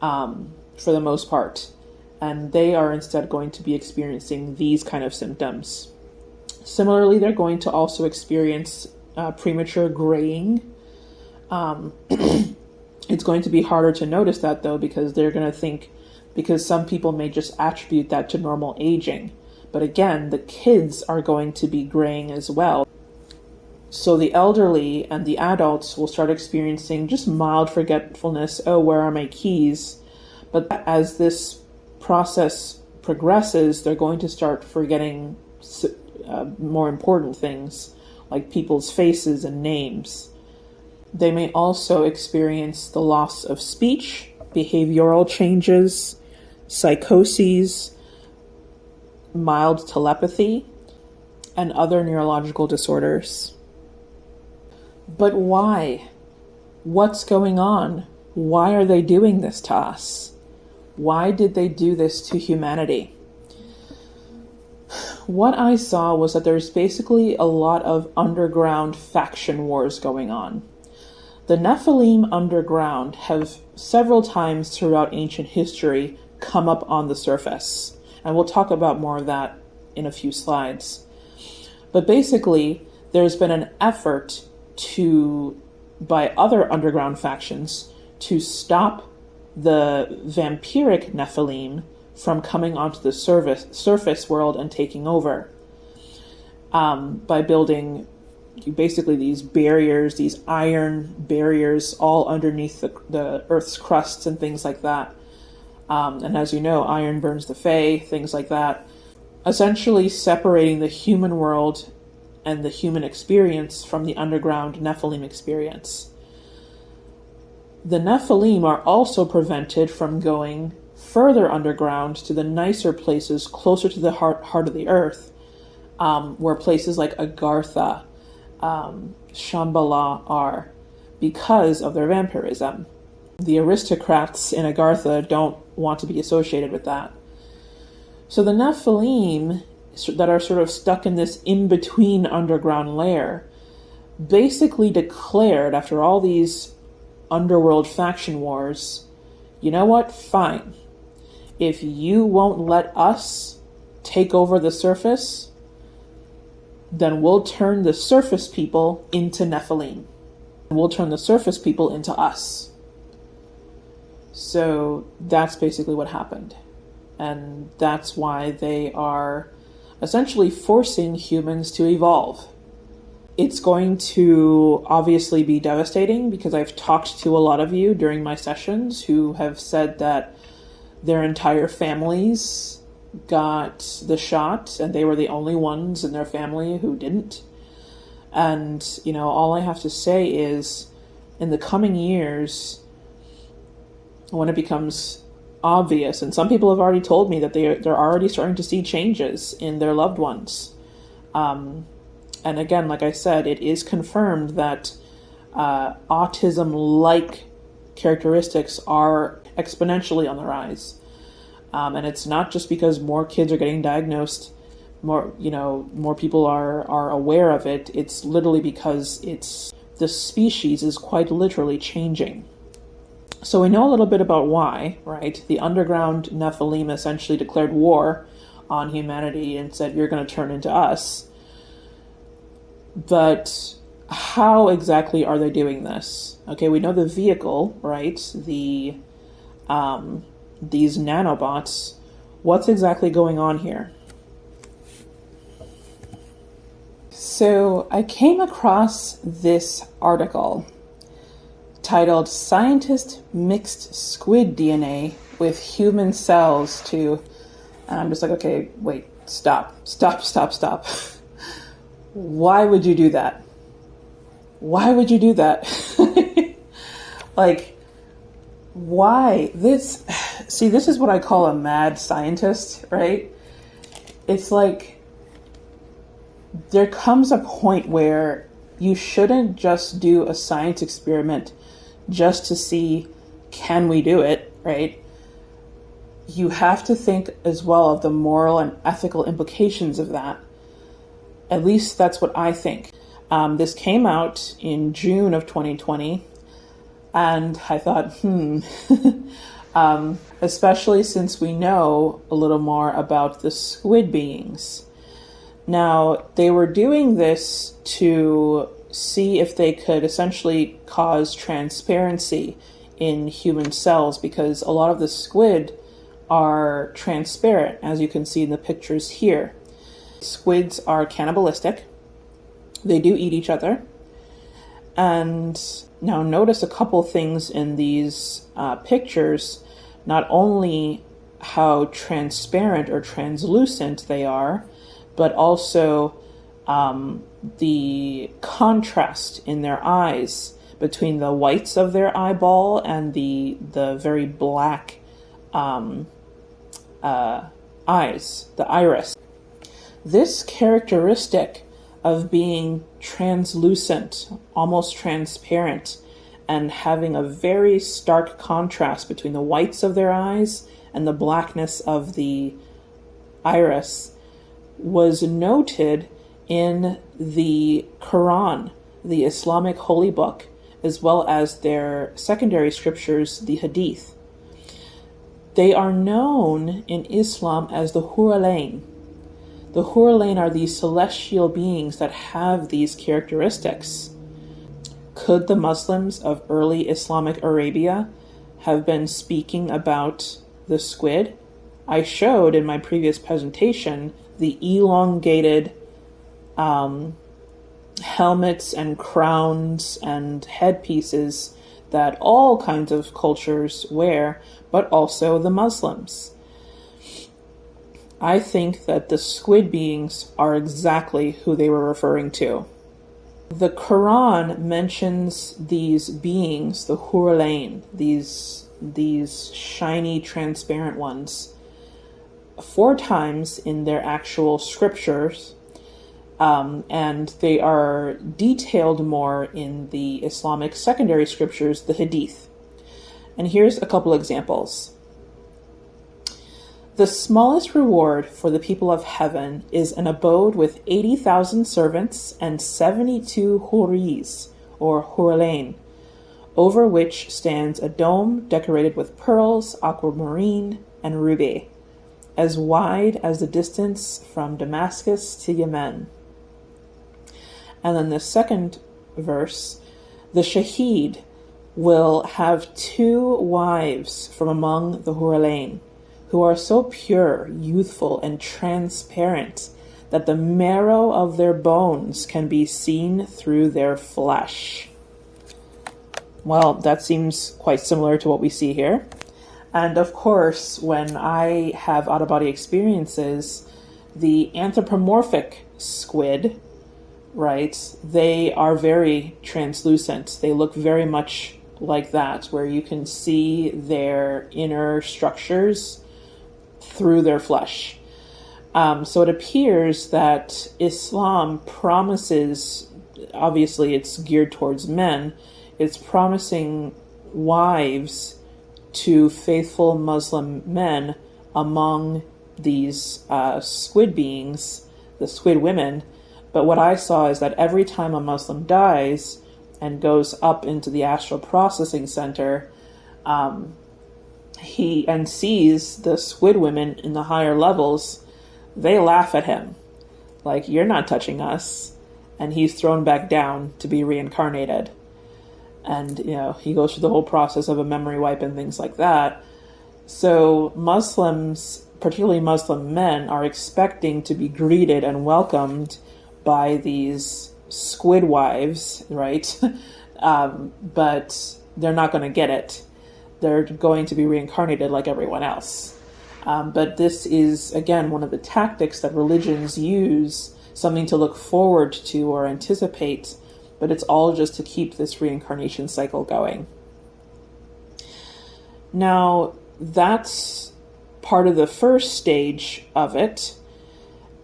for the most part, and they are instead going to be experiencing these kind of symptoms. Similarly, they're going to also experience premature graying. It's going to be harder to notice that, though, because they're going to think, because some people may just attribute that to normal aging. But again, the kids are going to be graying as well. So the elderly and the adults will start experiencing just mild forgetfulness. Oh, where are my keys? But as this process progresses, they're going to start forgetting more important things like people's faces and names. They may also experience the loss of speech, behavioral changes, psychoses, mild telepathy, and other neurological disorders. But why? What's going on? Why are they doing this to us? Why did they do this to humanity? What I saw was that there's basically a lot of underground faction wars going on. The Nephilim underground have several times throughout ancient history come up on the surface. And we'll talk about more of that in a few slides. But basically, there's been an effort by other underground factions to stop the vampiric Nephilim from coming onto the surface world and taking over, by building basically these barriers, these iron barriers all underneath the Earth's crusts and things like that. And as you know, iron burns the Fae, things like that. Essentially separating the human world and the human experience from the underground Nephilim experience. The Nephilim are also prevented from going further underground to the nicer places closer to the heart of the earth, where places like Agartha, Shambhala are, because of their vampirism. The aristocrats in Agartha don't want to be associated with that. So the Nephilim that are sort of stuck in this in-between underground layer basically declared, after all these underworld faction wars, you know what? Fine. If you won't let us take over the surface, then we'll turn the surface people into Nephilim. We'll turn the surface people into us. So that's basically what happened. And that's why they are essentially forcing humans to evolve. It's going to obviously be devastating, because I've talked to a lot of you during my sessions who have said that their entire families got the shot and they were the only ones in their family who didn't. And, all I have to say is, in the coming years, when it becomes obvious, and some people have already told me that they're already starting to see changes in their loved ones. And again, like I said, it is confirmed that autism-like characteristics are exponentially on the rise. And it's not just because more kids are getting diagnosed, more people are aware of it. It's literally because the species is quite literally changing. So we know a little bit about why, right? The underground Nephilim essentially declared war on humanity and said, you're going to turn into us. But how exactly are they doing this? Okay, we know the vehicle, right? These nanobots. What's exactly going on here? So I came across this article titled "Scientist Mixed Squid DNA with Human Cells to..." And I'm just like, okay, wait, stop. Why would you do that? Why would you do that? Like, why? This is what I call a mad scientist, right? It's like, there comes a point where you shouldn't just do a science experiment just to see, can we do it, right? You have to think as well of the moral and ethical implications of that. At least that's what I think. This came out in June of 2020, and I thought, especially since we know a little more about the squid beings. Now, they were doing this to see if they could essentially cause transparency in human cells, because a lot of the squid are transparent, as you can see in the pictures here. Squids are cannibalistic. They do eat each other. And now notice a couple things in these pictures, not only how transparent or translucent they are, but also the contrast in their eyes between the whites of their eyeball and the very black eyes, the iris. This characteristic of being translucent, almost transparent, and having a very stark contrast between the whites of their eyes and the blackness of the iris, was noted in the Quran, the Islamic holy book, as well as their secondary scriptures, the Hadith. They are known in Islam as the Hur al-Ain. The Hur al-Ain are these celestial beings that have these characteristics. Could the Muslims of early Islamic Arabia have been speaking about the squid? I showed in my previous presentation the elongated helmets and crowns and headpieces that all kinds of cultures wear, but also the Muslims. I think that the squid beings are exactly who they were referring to. The Quran mentions these beings, the Hur al-Ain, these shiny, transparent ones, 4 times in their actual scriptures, and they are detailed more in the Islamic secondary scriptures, the Hadith. And here's a couple examples. The smallest reward for the people of heaven is an abode with 80,000 servants and 72 huris, or Hur al-Ain, over which stands a dome decorated with pearls, aquamarine, and ruby, as wide as the distance from Damascus to Yemen. And then the second verse, the Shaheed will have 2 wives from among the Hur al-Ain, who are so pure, youthful, and transparent that the marrow of their bones can be seen through their flesh. Well, that seems quite similar to what we see here. And of course, when I have out-of-body experiences, the anthropomorphic squid, right, they are very translucent. They look very much like that, where you can see their inner structures through their flesh. So it appears that Islam promises, obviously it's geared towards men, it's promising wives to faithful Muslim men among these squid beings, the squid women. But what I saw is that every time a Muslim dies and goes up into the astral processing center, he sees the squid women in the higher levels, they laugh at him like, you're not touching us, and he's thrown back down to be reincarnated. And he goes through the whole process of a memory wipe and things like that. So Muslims, particularly Muslim men, are expecting to be greeted and welcomed by these squid wives, right? But they're not going to get it. They're going to be reincarnated like everyone else. But this is, again, one of the tactics that religions use, something to look forward to or anticipate, but it's all just to keep this reincarnation cycle going. Now, that's part of the first stage of it,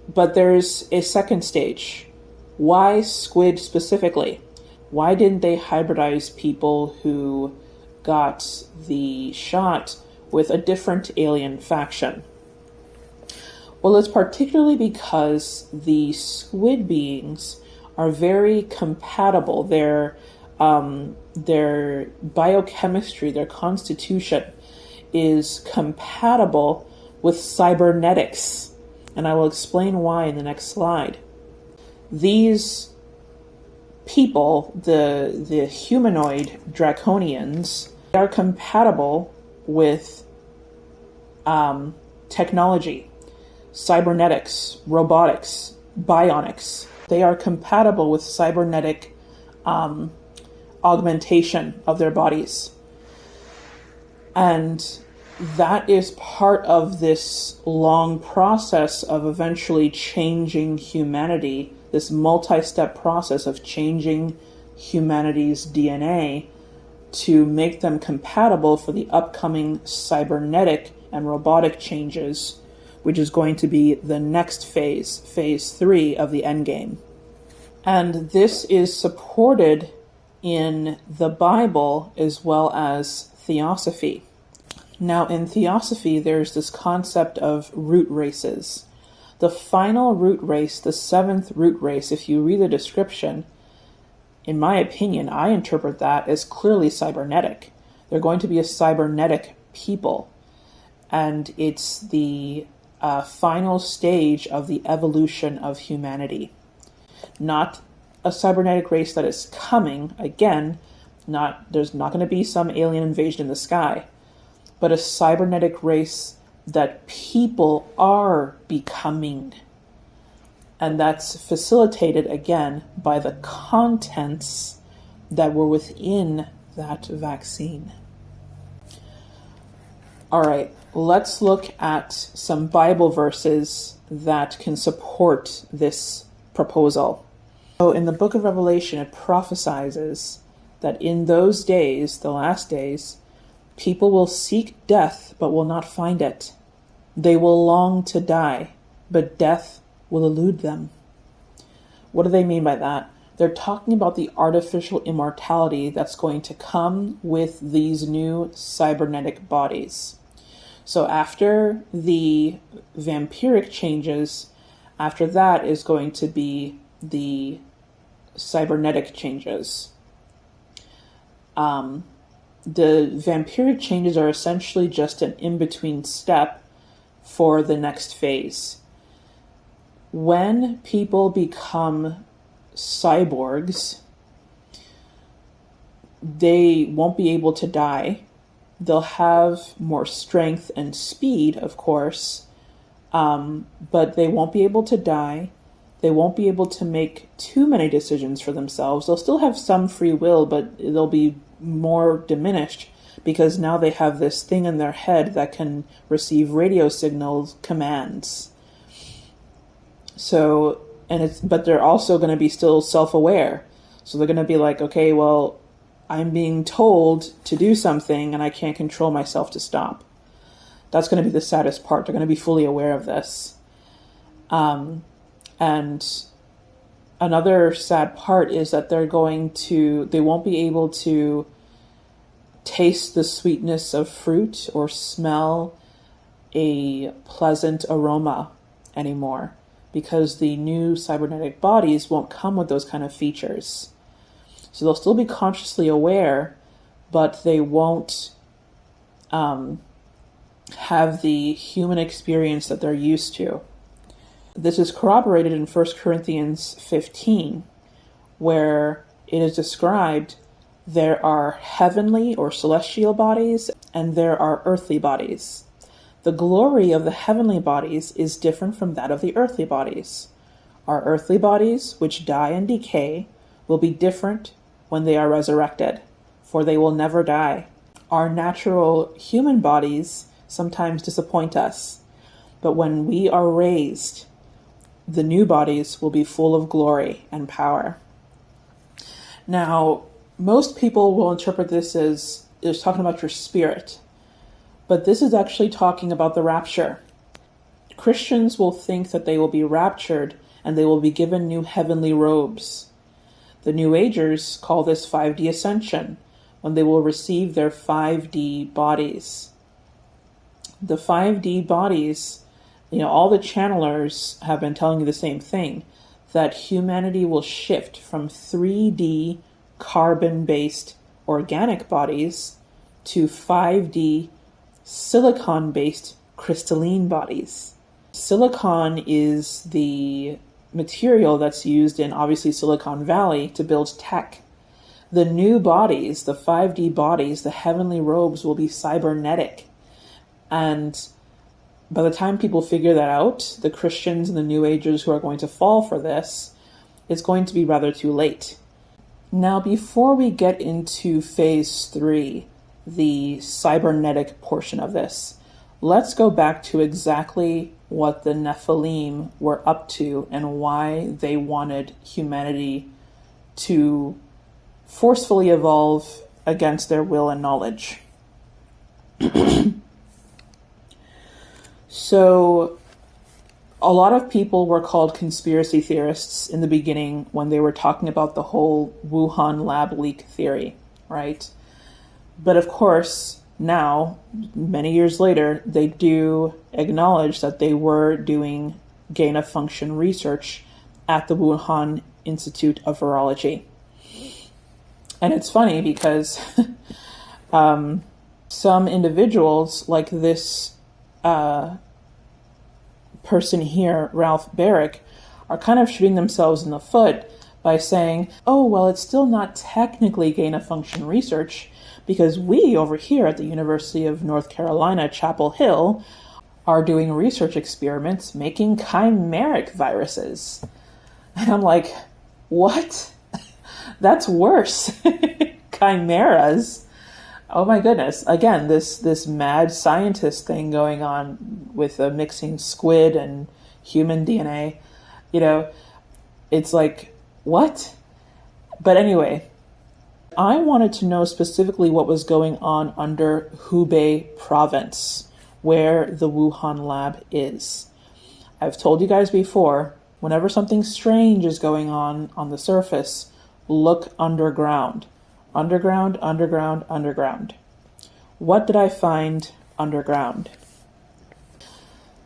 but there's a second stage. Why squid specifically? Why didn't they hybridize people who got the shot with a different alien faction? Well, it's particularly because the squid beings are very compatible. Their biochemistry, their constitution is compatible with cybernetics. And I will explain why in the next slide. These people, the humanoid draconians, are compatible with technology, cybernetics, robotics, bionics. They are compatible with cybernetic augmentation of their bodies. And that is part of this long process of eventually changing humanity, this multi-step process of changing humanity's DNA to make them compatible for the upcoming cybernetic and robotic changes, which is going to be the next phase, phase 3 of the Endgame. And this is supported in the Bible as well as theosophy. Now, in theosophy, there's this concept of root races. The final root race, the seventh root race, if you read the description, in my opinion, I interpret that as clearly cybernetic. They're going to be a cybernetic people. And it's the final stage of the evolution of humanity. Not a cybernetic race that is coming, again, there's not going to be some alien invasion in the sky, but a cybernetic race that people are becoming. And that's facilitated, again, by the contents that were within that vaccine. All right, let's look at some Bible verses that can support this proposal. So in the book of Revelation, it prophesies that in those days, the last days, people will seek death but will not find it. They will long to die, but death will elude them. What do they mean by that? They're talking about the artificial immortality that's going to come with these new cybernetic bodies. So after the vampiric changes, after that is going to be the cybernetic changes. The vampiric changes are essentially just an in-between step for the next phase. When people become cyborgs, they won't be able to die. They'll have more strength and speed, of course, but they won't be able to die. They won't be able to make too many decisions for themselves. They'll still have some free will, but they'll be more diminished because now they have this thing in their head that can receive radio signals, commands. So, but they're also going to be still self-aware. So they're going to be like, okay, well, I'm being told to do something and I can't control myself to stop. That's going to be the saddest part. They're going to be fully aware of this. And another sad part is that they won't be able to taste the sweetness of fruit or smell a pleasant aroma anymore because the new cybernetic bodies won't come with those kind of features. So they'll still be consciously aware, but they won't have the human experience that they're used to. This is corroborated in 1 Corinthians 15, where it is described there are heavenly or celestial bodies and there are earthly bodies. The glory of the heavenly bodies is different from that of the earthly bodies. Our earthly bodies, which die and decay, will be different when they are resurrected, for they will never die. Our natural human bodies sometimes disappoint us, but when we are raised, the new bodies will be full of glory and power. Now, most people will interpret this as it's talking about your spirit, but this is actually talking about the rapture. Christians will think that they will be raptured and they will be given new heavenly robes. The New Agers call this 5D ascension, when they will receive their 5D bodies. The 5D bodies, all the channelers have been telling you the same thing, that humanity will shift from 3D carbon-based organic bodies to 5D silicon-based crystalline bodies. Silicon is the material that's used in, obviously, Silicon Valley to build tech. The new bodies, the 5D bodies, the heavenly robes will be cybernetic. And by the time people figure that out, the Christians and the New Agers who are going to fall for this, it's going to be rather too late. Now, before we get into phase 3, the cybernetic portion of this, let's go back to exactly what the Nephilim were up to and why they wanted humanity to forcefully evolve against their will and knowledge. So A lot of people were called conspiracy theorists in the beginning when they were talking about the whole Wuhan lab leak theory, right? But of course, now, many years later, they do acknowledge that they were doing gain-of-function research at the Wuhan Institute of Virology. And it's funny because some individuals, like this person here, Ralph Barrick, are kind of shooting themselves in the foot by saying, oh, well, it's still not technically gain-of-function research because we over here at the University of North Carolina, Chapel Hill, are doing research experiments making chimeric viruses. And I'm like, what? That's worse. Chimeras. Oh my goodness. Again, this mad scientist thing going on with mixing squid and human DNA. You know, it's like, what? But anyway, I wanted to know specifically what was going on under Hubei province, where the Wuhan lab is. I've told you guys before, whenever something strange is going on the surface, look underground. Underground, underground, underground. What did I find underground?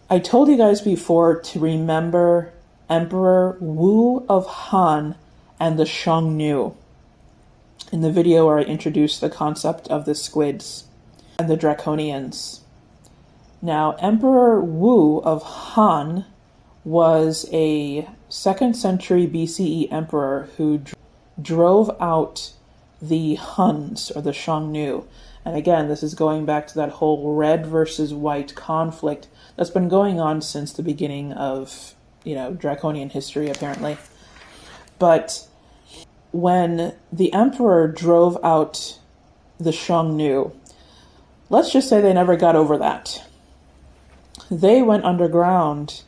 I told you guys before to remember Emperor Wu of Han and the Xiongnu in the video where I introduced the concept of the squids and the draconians. Now, Emperor Wu of Han was a 2nd century BCE emperor who drove out the Huns, or the Xiongnu. And again, this is going back to that whole red versus white conflict that's been going on since the beginning of, draconian history, apparently. But when the emperor drove out the Xiongnu, let's just say they never got over that. They went underground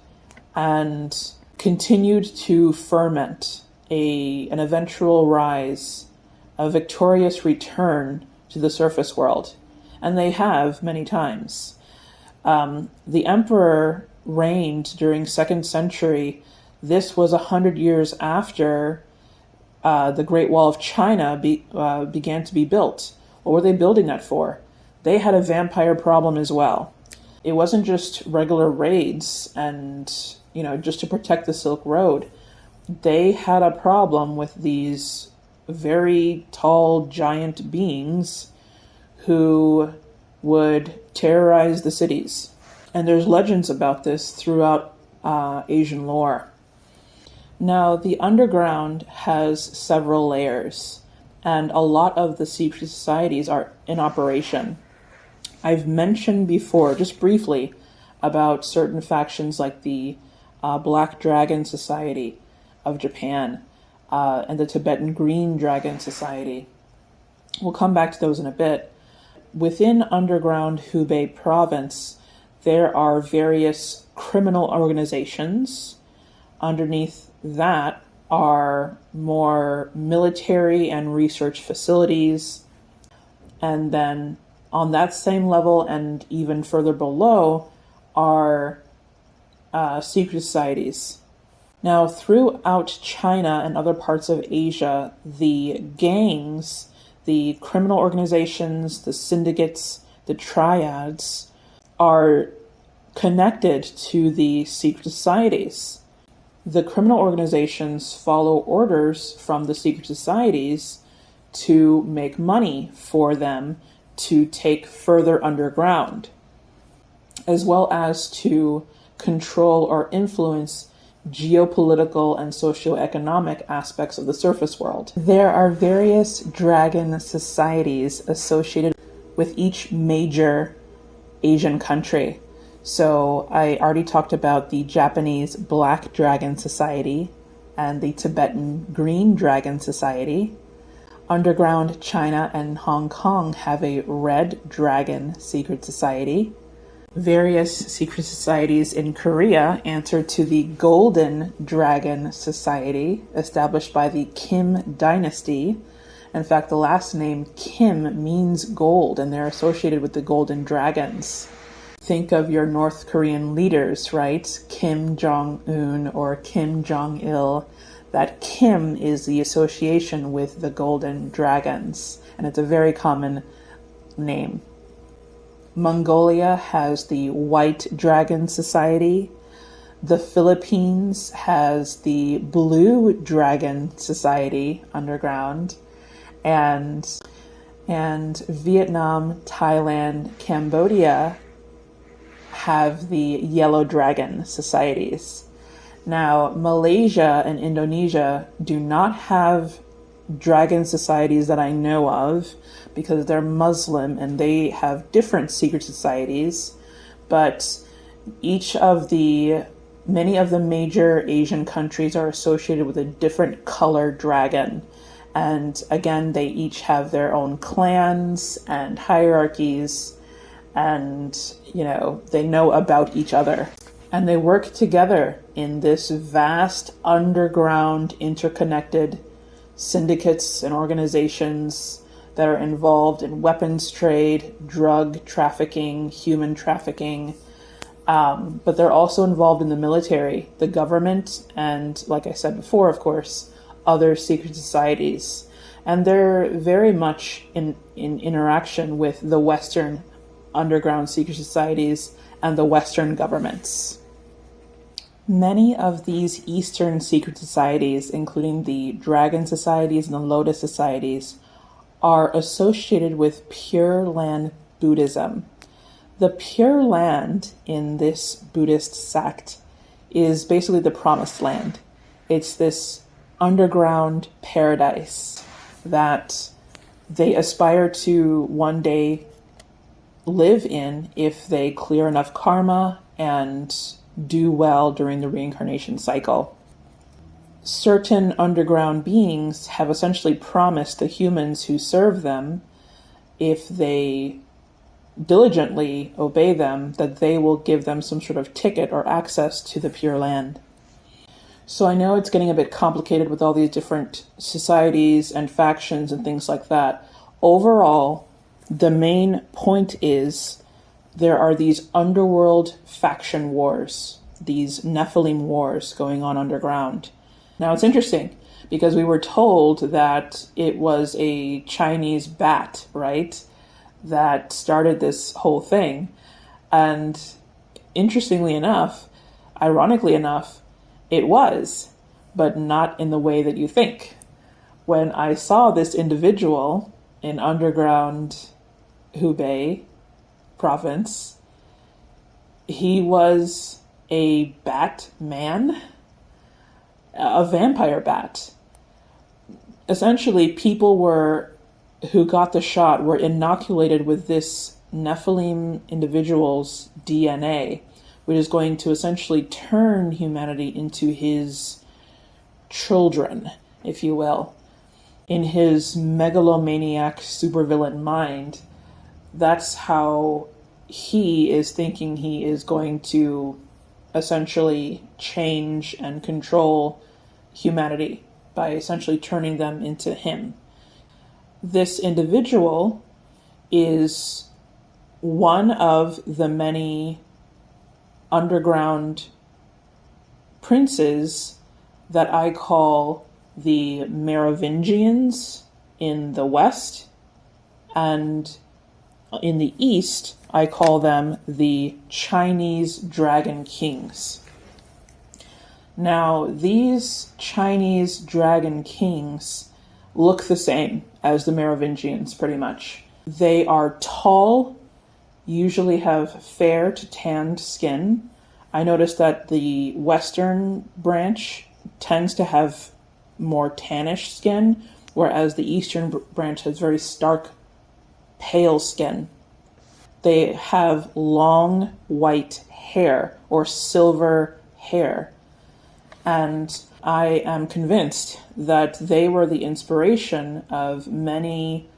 and continued to ferment an eventual rise, a victorious return to the surface world. And they have many times. The emperor reigned during 2nd century. This was 100 years after the Great Wall of China began to be built. What were they building that for? They had a vampire problem as well. It wasn't just regular raids and, just to protect the Silk Road. They had a problem with these very tall, giant beings who would terrorize the cities. And there's legends about this throughout Asian lore. Now, the underground has several layers, and a lot of the secret societies are in operation. I've mentioned before, just briefly, about certain factions like the Black Dragon Society of Japan and the Tibetan Green Dragon Society. We'll come back to those in a bit. Within underground Hubei province, there are various criminal organizations. Underneath that are more military and research facilities. And then on that same level and even further below are secret societies. Now, throughout China and other parts of Asia, the gangs, the criminal organizations, the syndicates, the triads are connected to the secret societies. The criminal organizations follow orders from the secret societies to make money for them to take further underground, as well as to control or influence geopolitical and socioeconomic aspects of the surface world. There are various dragon societies associated with each major Asian country. So I already talked about the Japanese Black Dragon Society and the Tibetan Green Dragon Society. Underground China and Hong Kong have a Red Dragon Secret Society. Various secret societies in Korea answer to the Golden Dragon Society, established by the Kim dynasty. In fact, the last name Kim means gold, and they're associated with the Golden Dragons. think of your North Korean leaders, right? Kim Jong-un or Kim Jong-il. That Kim is the association with the golden dragons, and it's a very common name. Mongolia has the White Dragon Society. The Philippines has the Blue Dragon Society underground. And Vietnam, Thailand, Cambodia have the Yellow Dragon Societies. Now, Malaysia and Indonesia do not have dragon societies that I know of because they're Muslim and they have different secret societies, but many of the major Asian countries are associated with a different color dragon. And again, they each have their own clans and hierarchies, and they know about each other. And they work together in this vast underground interconnected syndicates and organizations that are involved in weapons trade, drug trafficking, human trafficking, but they're also involved in the military, the government, and like I said before, of course, other secret societies. And they're very much in interaction with the Western underground secret societies and the Western governments. Many of these Eastern secret societies, including the Dragon Societies and the Lotus Societies, are associated with Pure Land Buddhism. The Pure Land in this Buddhist sect is basically the promised land. It's this underground paradise that they aspire to one day live in if they clear enough karma and do well during the reincarnation cycle. Certain underground beings have essentially promised the humans who serve them, if they diligently obey them, that they will give them some sort of ticket or access to the Pure Land. So I know it's getting a bit complicated with all these different societies and factions and things like that. Overall, the main point is there are these underworld faction wars, these Nephilim wars going on underground. Now it's interesting because we were told that it was a Chinese bat, right, that started this whole thing. And interestingly enough, ironically enough, it was, but not in the way that you think. When I saw this individual in underground Hubei province, he was a bat man, a vampire bat. Essentially, people who got the shot were inoculated with this Nephilim individual's DNA, which is going to essentially turn humanity into his children, if you will. In his megalomaniac supervillain mind, that's how he is thinking he is going to essentially change and control humanity by essentially turning them into him. This individual is one of the many underground princes that I call the Merovingians in the West, and in the East, I call them the Chinese Dragon Kings. Now, these Chinese Dragon Kings look the same as the Merovingians, pretty much. They are tall, usually have fair to tanned skin. I noticed that the Western branch tends to have more tannish skin, whereas the Eastern branch has very stark, pale skin. They have long white hair or silver hair. And I am convinced that they were the inspiration of many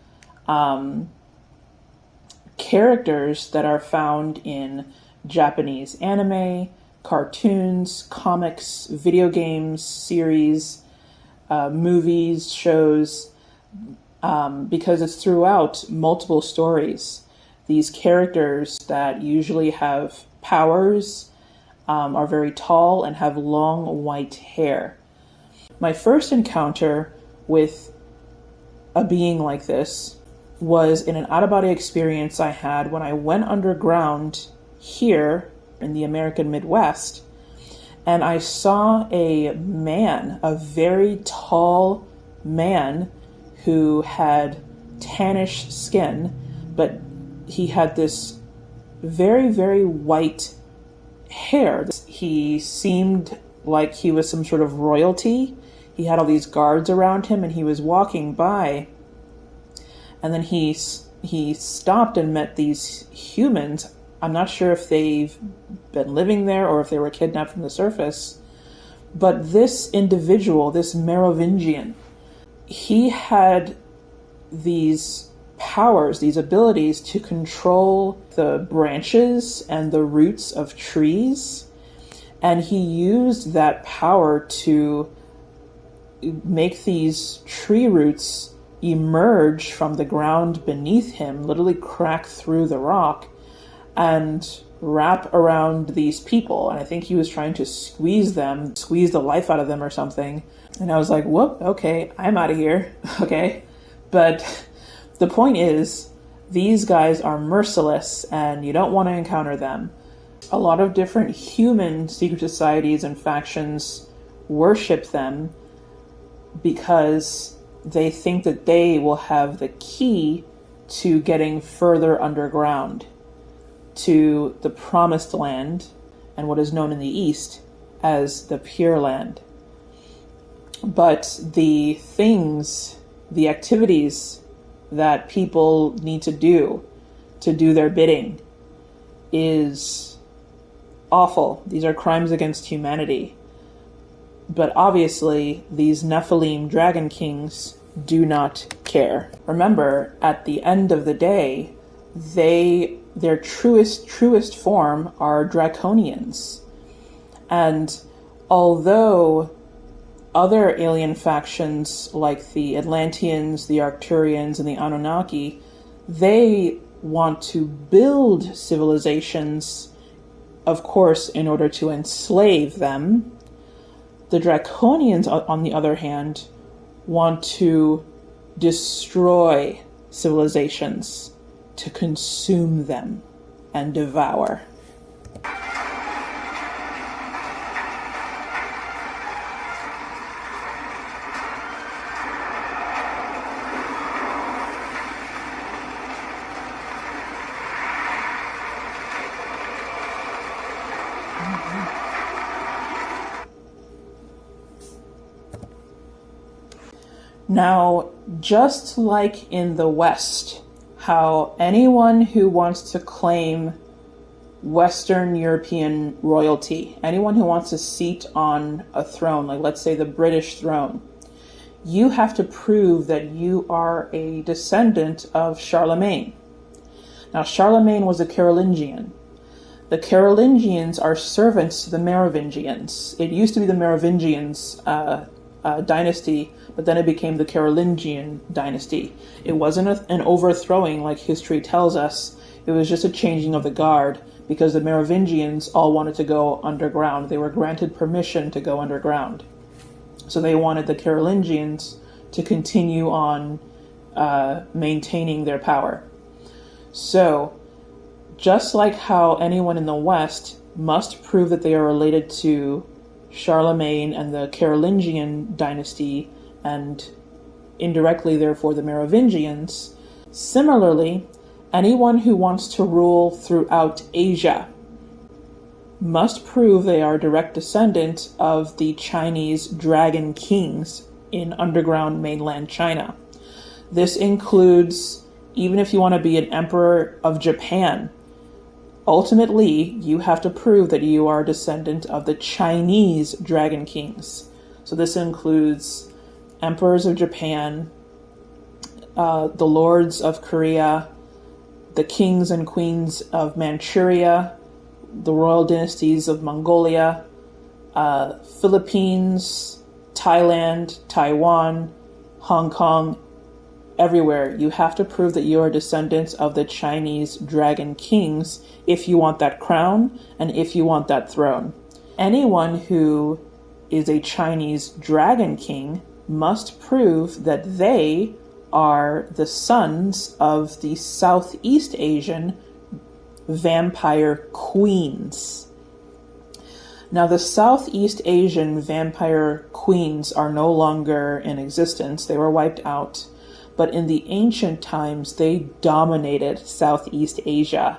characters that are found in Japanese anime, cartoons, comics, video games, series, movies, shows, because it's throughout multiple stories. these characters that usually have powers, are very tall, and have long white hair. My first encounter with a being like this was in an out-of-body experience I had when I went underground here in the American Midwest, and I saw a man, a very tall man who had tannish skin, but he had this very, very white hair. He seemed like he was some sort of royalty. He had all these guards around him, and he was walking by, and then he stopped and met these humans. I'm not sure if they've been living there or if they were kidnapped from the surface, but this individual, this Merovingian, he had these powers, these abilities to control the branches and the roots of trees, and he used that power to make these tree roots emerge from the ground beneath him, literally crack through the rock and wrap around these people. And I think he was trying to squeeze the life out of them or something. And I was like, whoop, okay, I'm out of here. Okay. But the point is, these guys are merciless and you don't want to encounter them. A lot of different human secret societies and factions worship them because they think that they will have the key to getting further underground to the promised land and what is known in the East as the Pure Land. But the things, the activities that people need to do their bidding is awful. These are crimes against humanity. But obviously, these Nephilim dragon kings do not care. Remember, at the end of the day, their truest form are draconians. And although other alien factions like the Atlanteans, the Arcturians, and the Anunnaki, they want to build civilizations, of course, in order to enslave them. The Draconians, on the other hand, want to destroy civilizations, to consume them and devour. Now, just like in the West, how anyone who wants to claim Western European royalty, anyone who wants a seat on a throne, like let's say the British throne, you have to prove that you are a descendant of Charlemagne. Now, Charlemagne was a Carolingian. The Carolingians are servants to the Merovingians. It used to be the Merovingians dynasty, but then it became the Carolingian dynasty. It wasn't an overthrowing like history tells us. It was just a changing of the guard because the Merovingians all wanted to go underground. They were granted permission to go underground. So they wanted the Carolingians to continue on maintaining their power. So just like how anyone in the West must prove that they are related to Charlemagne and the Carolingian dynasty, and indirectly, therefore, the Merovingians, similarly, anyone who wants to rule throughout Asia must prove they are direct descendant of the Chinese dragon kings in underground mainland China. This includes, even if you want to be an emperor of Japan, ultimately, you have to prove that you are a descendant of the Chinese dragon kings. So this includes emperors of Japan, the lords of Korea, the kings and queens of Manchuria, the royal dynasties of Mongolia, Philippines, Thailand, Taiwan, Hong Kong, everywhere. You have to prove that you are descendants of the Chinese dragon kings if you want that crown and if you want that throne. Anyone who is a Chinese dragon king must prove that they are the sons of the Southeast Asian vampire queens. Now, the Southeast Asian vampire queens are no longer in existence. They were wiped out. But in the ancient times, they dominated Southeast Asia.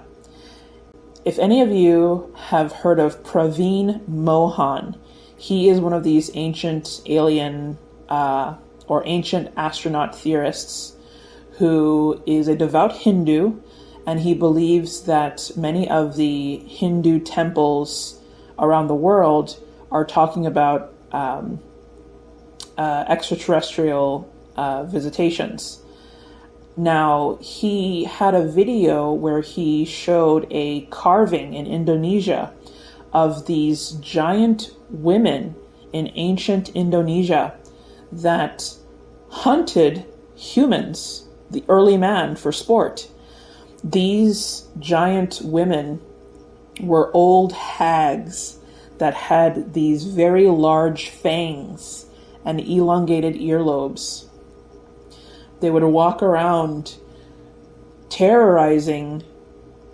If any of you have heard of Praveen Mohan, he is one of these ancient alien or ancient astronaut theorists who is a devout Hindu, and he believes that many of the Hindu temples around the world are talking about extraterrestrial visitations. Now, he had a video where he showed a carving in Indonesia of these giant women in ancient Indonesia that hunted humans, the early man, for sport. These giant women were old hags that had these very large fangs and elongated earlobes. They would walk around terrorizing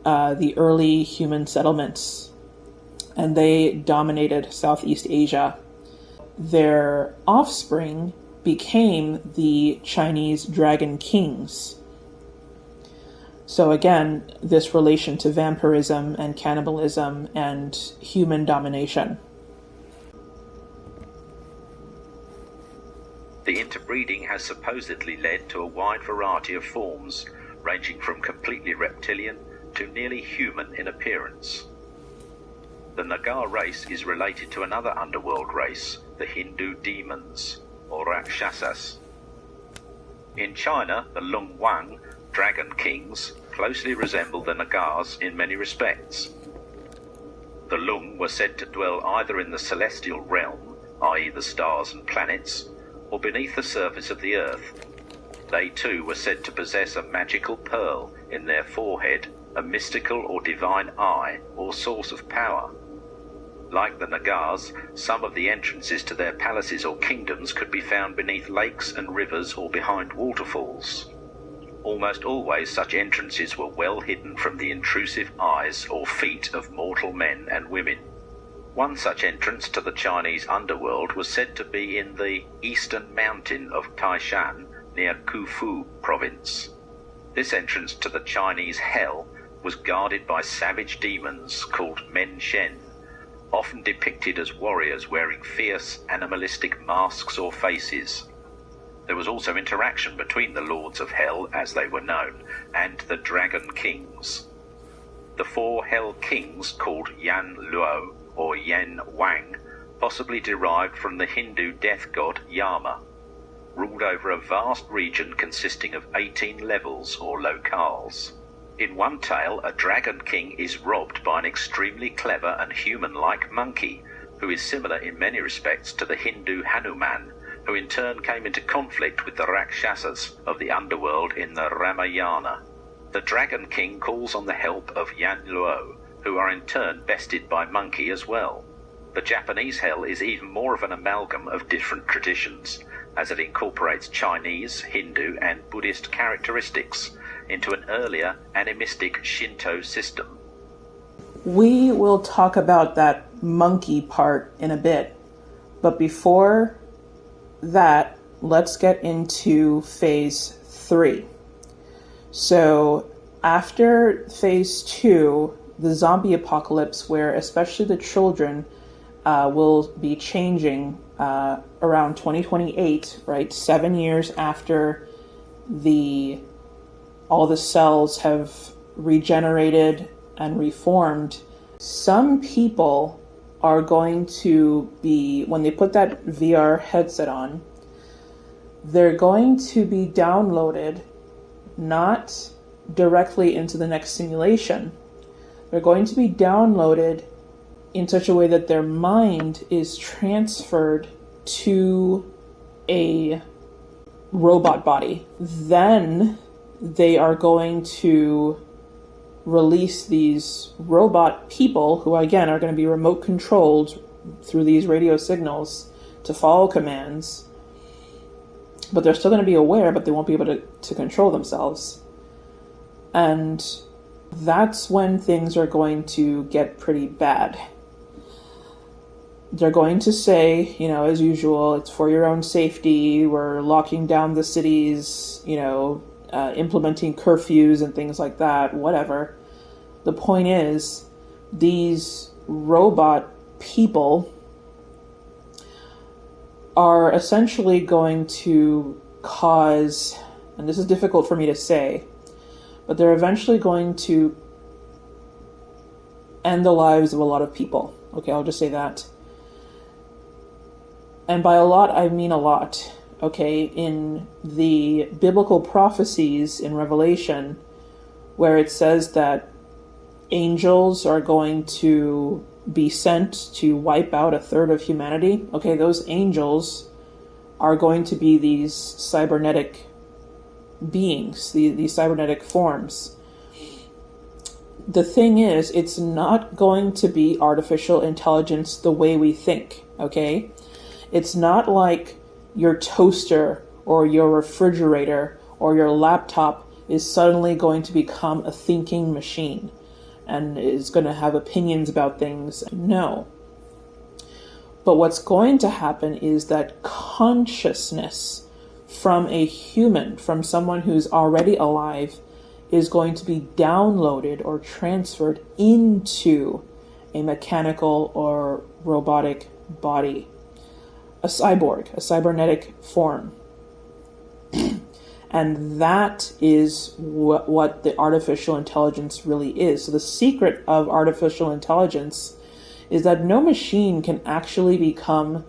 the early human settlements, and they dominated Southeast Asia. Their offspring became the Chinese dragon kings. So again, this relation to vampirism and cannibalism and human domination. The interbreeding has supposedly led to a wide variety of forms, ranging from completely reptilian to nearly human in appearance. The Naga race is related to another underworld race, the Hindu demons, or Rakshasas. In China, the Lung Wang, dragon kings, closely resemble the Nagas in many respects. The Lung were said to dwell either in the celestial realm, i.e. the stars and planets, or beneath the surface of the earth. They too were said to possess a magical pearl in their forehead, a mystical or divine eye or source of power. Like the Nagas, some of the entrances to their palaces or kingdoms could be found beneath lakes and rivers or behind waterfalls. Almost always such entrances were well hidden from the intrusive eyes or feet of mortal men and women. One such entrance to the Chinese underworld was said to be in the eastern mountain of Taishan near Kufu province. This entrance to the Chinese hell was guarded by savage demons called Men Shen, often depicted as warriors wearing fierce animalistic masks or faces. There was also interaction between the Lords of Hell, as they were known, and the Dragon Kings. The four Hell Kings, called Yan Luo or Yan Wang, possibly derived from the Hindu death god Yama, ruled over a vast region consisting of 18 levels or locales. In one tale, a Dragon King is robbed by an extremely clever and human-like monkey, who is similar in many respects to the Hindu Hanuman, who in turn came into conflict with the Rakshasas of the underworld in the Ramayana. The Dragon King calls on the help of Yan Luo, who are in turn bested by Monkey as well. The Japanese hell is even more of an amalgam of different traditions, as it incorporates Chinese, Hindu and Buddhist characteristics into an earlier animistic Shinto system. We will talk about that monkey part in a bit, but before that, let's get into phase 3. So after phase 2, the zombie apocalypse, where especially the children will be changing around 2028, right? 7 years after all the cells have regenerated and reformed. Some people are going to be, when they put that VR headset on, they're going to be downloaded not directly into the next simulation. They're going to be downloaded in such a way that their mind is transferred to a robot body. Then they are going to release these robot people who, again, are going to be remote controlled through these radio signals to follow commands. But they're still going to be aware, but they won't be able to control themselves. And that's when things are going to get pretty bad. They're going to say, as usual, it's for your own safety. We're locking down the cities, implementing curfews and things like that, whatever. The point is, these robot people are essentially going to cause, and this is difficult for me to say, but they're eventually going to end the lives of a lot of people. Okay, I'll just say that. And by a lot, I mean a lot. Okay, in the biblical prophecies in Revelation, where it says that angels are going to be sent to wipe out a third of humanity. Okay, those angels are going to be these cybernetic beings, these cybernetic forms. The thing is, it's not going to be artificial intelligence the way we think, okay? It's not like your toaster or your refrigerator or your laptop is suddenly going to become a thinking machine and is going to have opinions about things. No. But what's going to happen is that consciousness from a human, from someone who's already alive, is going to be downloaded or transferred into a mechanical or robotic body. A cyborg, a cybernetic form. And that is what the artificial intelligence really is. So the secret of artificial intelligence is that no machine can actually become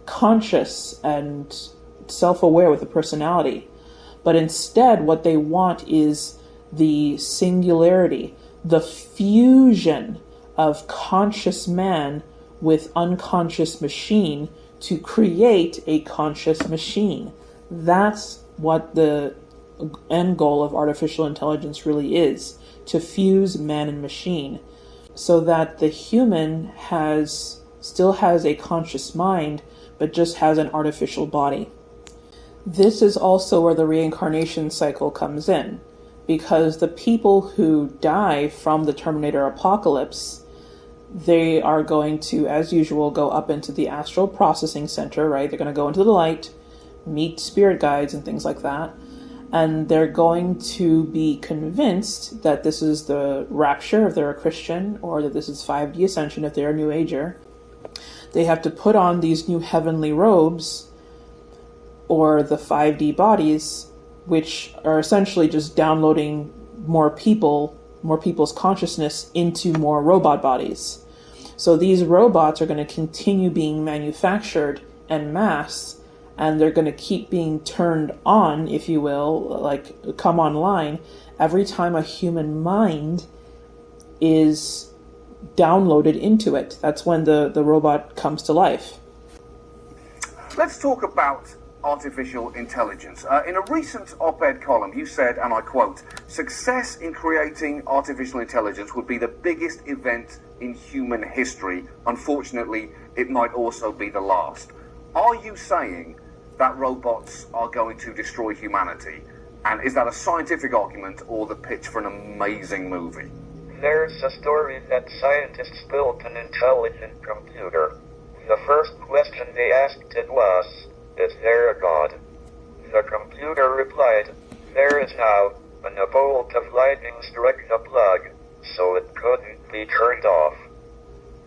conscious and self-aware with a personality. But instead, what they want is the singularity, the fusion of conscious man with unconscious machine to create a conscious machine. That's what the end goal of artificial intelligence really is, to fuse man and machine, so that the human still has a conscious mind, but just has an artificial body. This is also where the reincarnation cycle comes in, because the people who die from the Terminator apocalypse, they are going to, as usual, go up into the astral processing center, right? They're going to go into the light, meet spirit guides and things like that, and they're going to be convinced that this is the rapture if they're a Christian, or that this is 5D ascension if they're a New Ager. They have to put on these new heavenly robes, or the 5D bodies, which are essentially just downloading more people's consciousness into more robot bodies. So these robots are going to continue being manufactured en masse, and they're going to keep being turned on, if you will, like come online, every time a human mind is downloaded into it. That's when the robot comes to life. Let's talk about artificial intelligence. In a recent op-ed column, you said, and I quote, "Success in creating artificial intelligence would be the biggest event in human history. Unfortunately, it might also be the last." Are you saying that robots are going to destroy humanity? And is that a scientific argument or the pitch for an amazing movie? There's a story that scientists built an intelligent computer. The first question they asked it was, "Is there a God?" The computer replied, "There is now, and a bolt of lightning struck the plug, so it couldn't be turned off."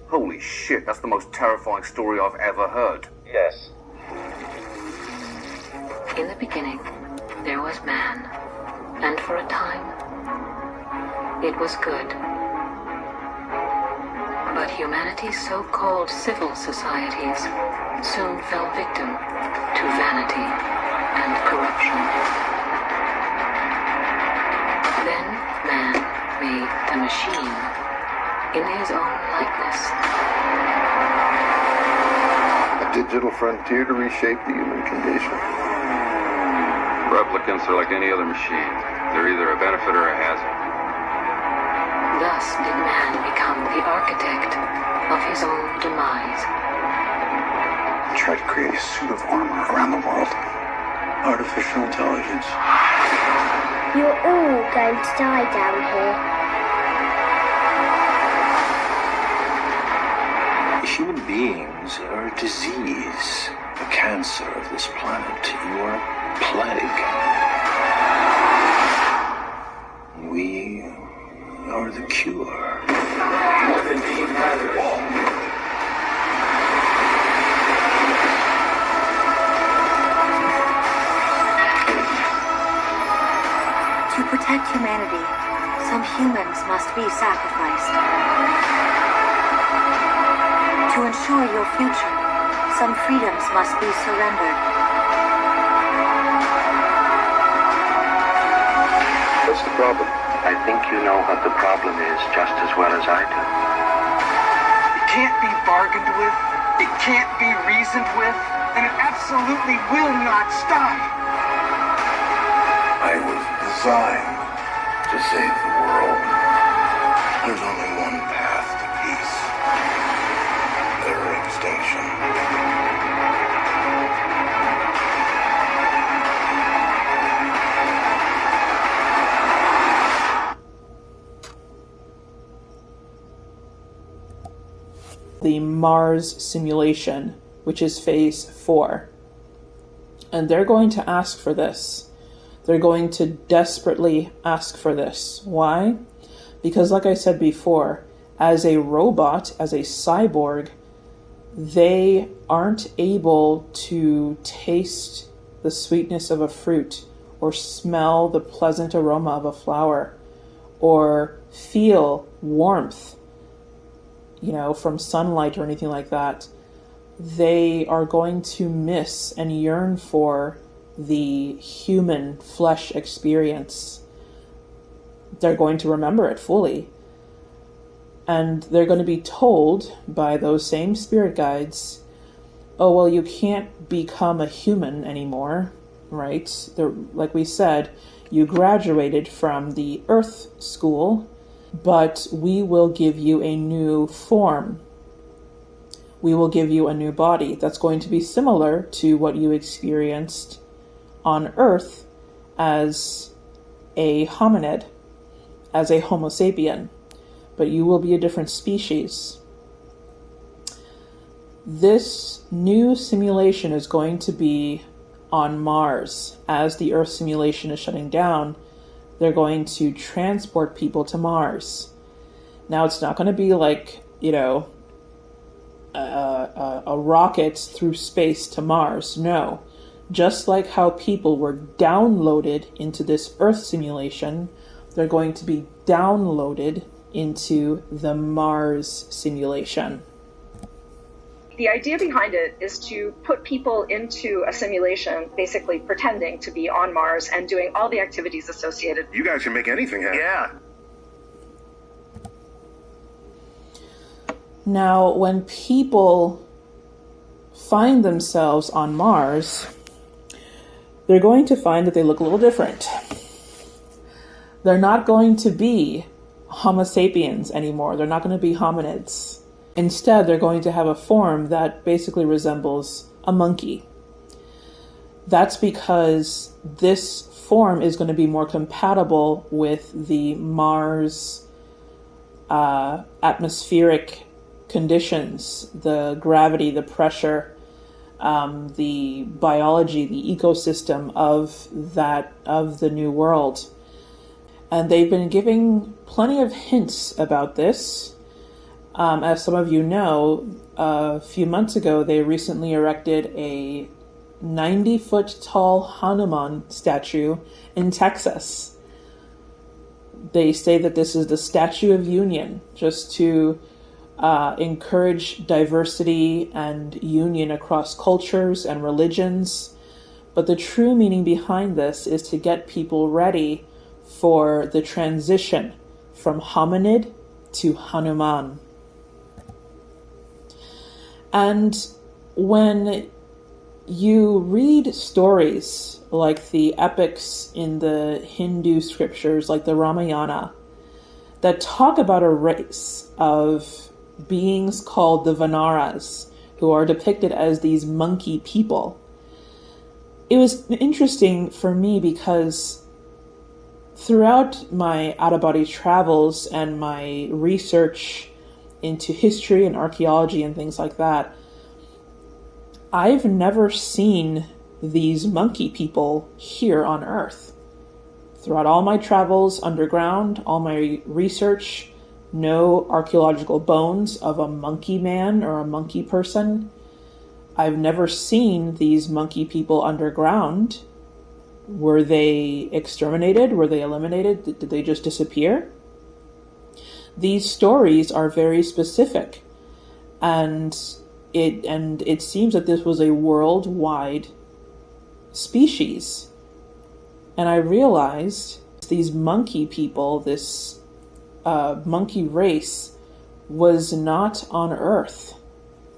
Holy shit, that's the most terrifying story I've ever heard. Yes. In the beginning, there was man, and for a time, it was good. But humanity's so-called civil societies soon fell victim to vanity and corruption. Then man made the machine in his own likeness. A digital frontier to reshape the human condition. Replicants are like any other machine. They're either a benefit or a hazard. Thus did man become the architect of his own demise. Try to create a suit of armor around the world. Artificial intelligence. You're all going to die down here. Human beings are a disease, a cancer of this planet. You are a plague. We are the cure. To protect humanity, some humans must be sacrificed. To ensure your future, some freedoms must be surrendered. What's the problem? I think you know what the problem is just as well as I do. It can't be bargained with, it can't be reasoned with, and it absolutely will not stop. I was designed to save the world. There's only one path to peace. Their extinction. The Mars simulation, which is phase 4. And they're going to ask for this. They're going to desperately ask for this. Why? Because like I said before, as a robot, as a cyborg, they aren't able to taste the sweetness of a fruit or smell the pleasant aroma of a flower or feel warmth, from sunlight or anything like that. They are going to miss and yearn for the human flesh experience. They're going to remember it fully. And they're going to be told by those same spirit guides, oh, well, you can't become a human anymore, right? Like we said, you graduated from the Earth school, but we will give you a new form. We will give you a new body that's going to be similar to what you experienced on Earth as a hominid, as a Homo sapien, but you will be a different species. This new simulation is going to be on Mars. As the Earth simulation is shutting down, they're going to transport people to Mars. Now, it's not going to be like, a rocket through space to Mars. No. Just like how people were downloaded into this Earth simulation, they're going to be downloaded into the Mars simulation. The idea behind it is to put people into a simulation, basically pretending to be on Mars and doing all the activities associated. You guys can make anything happen. Yeah. Now, when people find themselves on Mars, they're going to find that they look a little different. They're not going to be Homo sapiens anymore. They're not going to be hominids. Instead, they're going to have a form that basically resembles a monkey. That's because this form is going to be more compatible with the Mars atmospheric conditions, the gravity, the pressure, the biology, the ecosystem of the new world. And they've been giving plenty of hints about this. As some of you know, a few months ago, they recently erected a 90-foot tall Hanuman statue in Texas. They say that this is the Statue of Union, just to encourage diversity and union across cultures and religions. But the true meaning behind this is to get people ready for the transition from hominid to Hanuman. And when you read stories like the epics in the Hindu scriptures, like the Ramayana, that talk about a race of beings called the Vanaras, who are depicted as these monkey people, it was interesting for me because throughout my out-of-body travels and my research into history and archaeology and things like that, I've never seen these monkey people here on Earth. Throughout all my travels underground, all my research, no archaeological bones of a monkey man or a monkey person. I've never seen these monkey people underground. Were they exterminated? Were they eliminated? Did they just disappear? These stories are very specific, and it seems that this was a worldwide species. And I realized these monkey people, this monkey race, was not on Earth.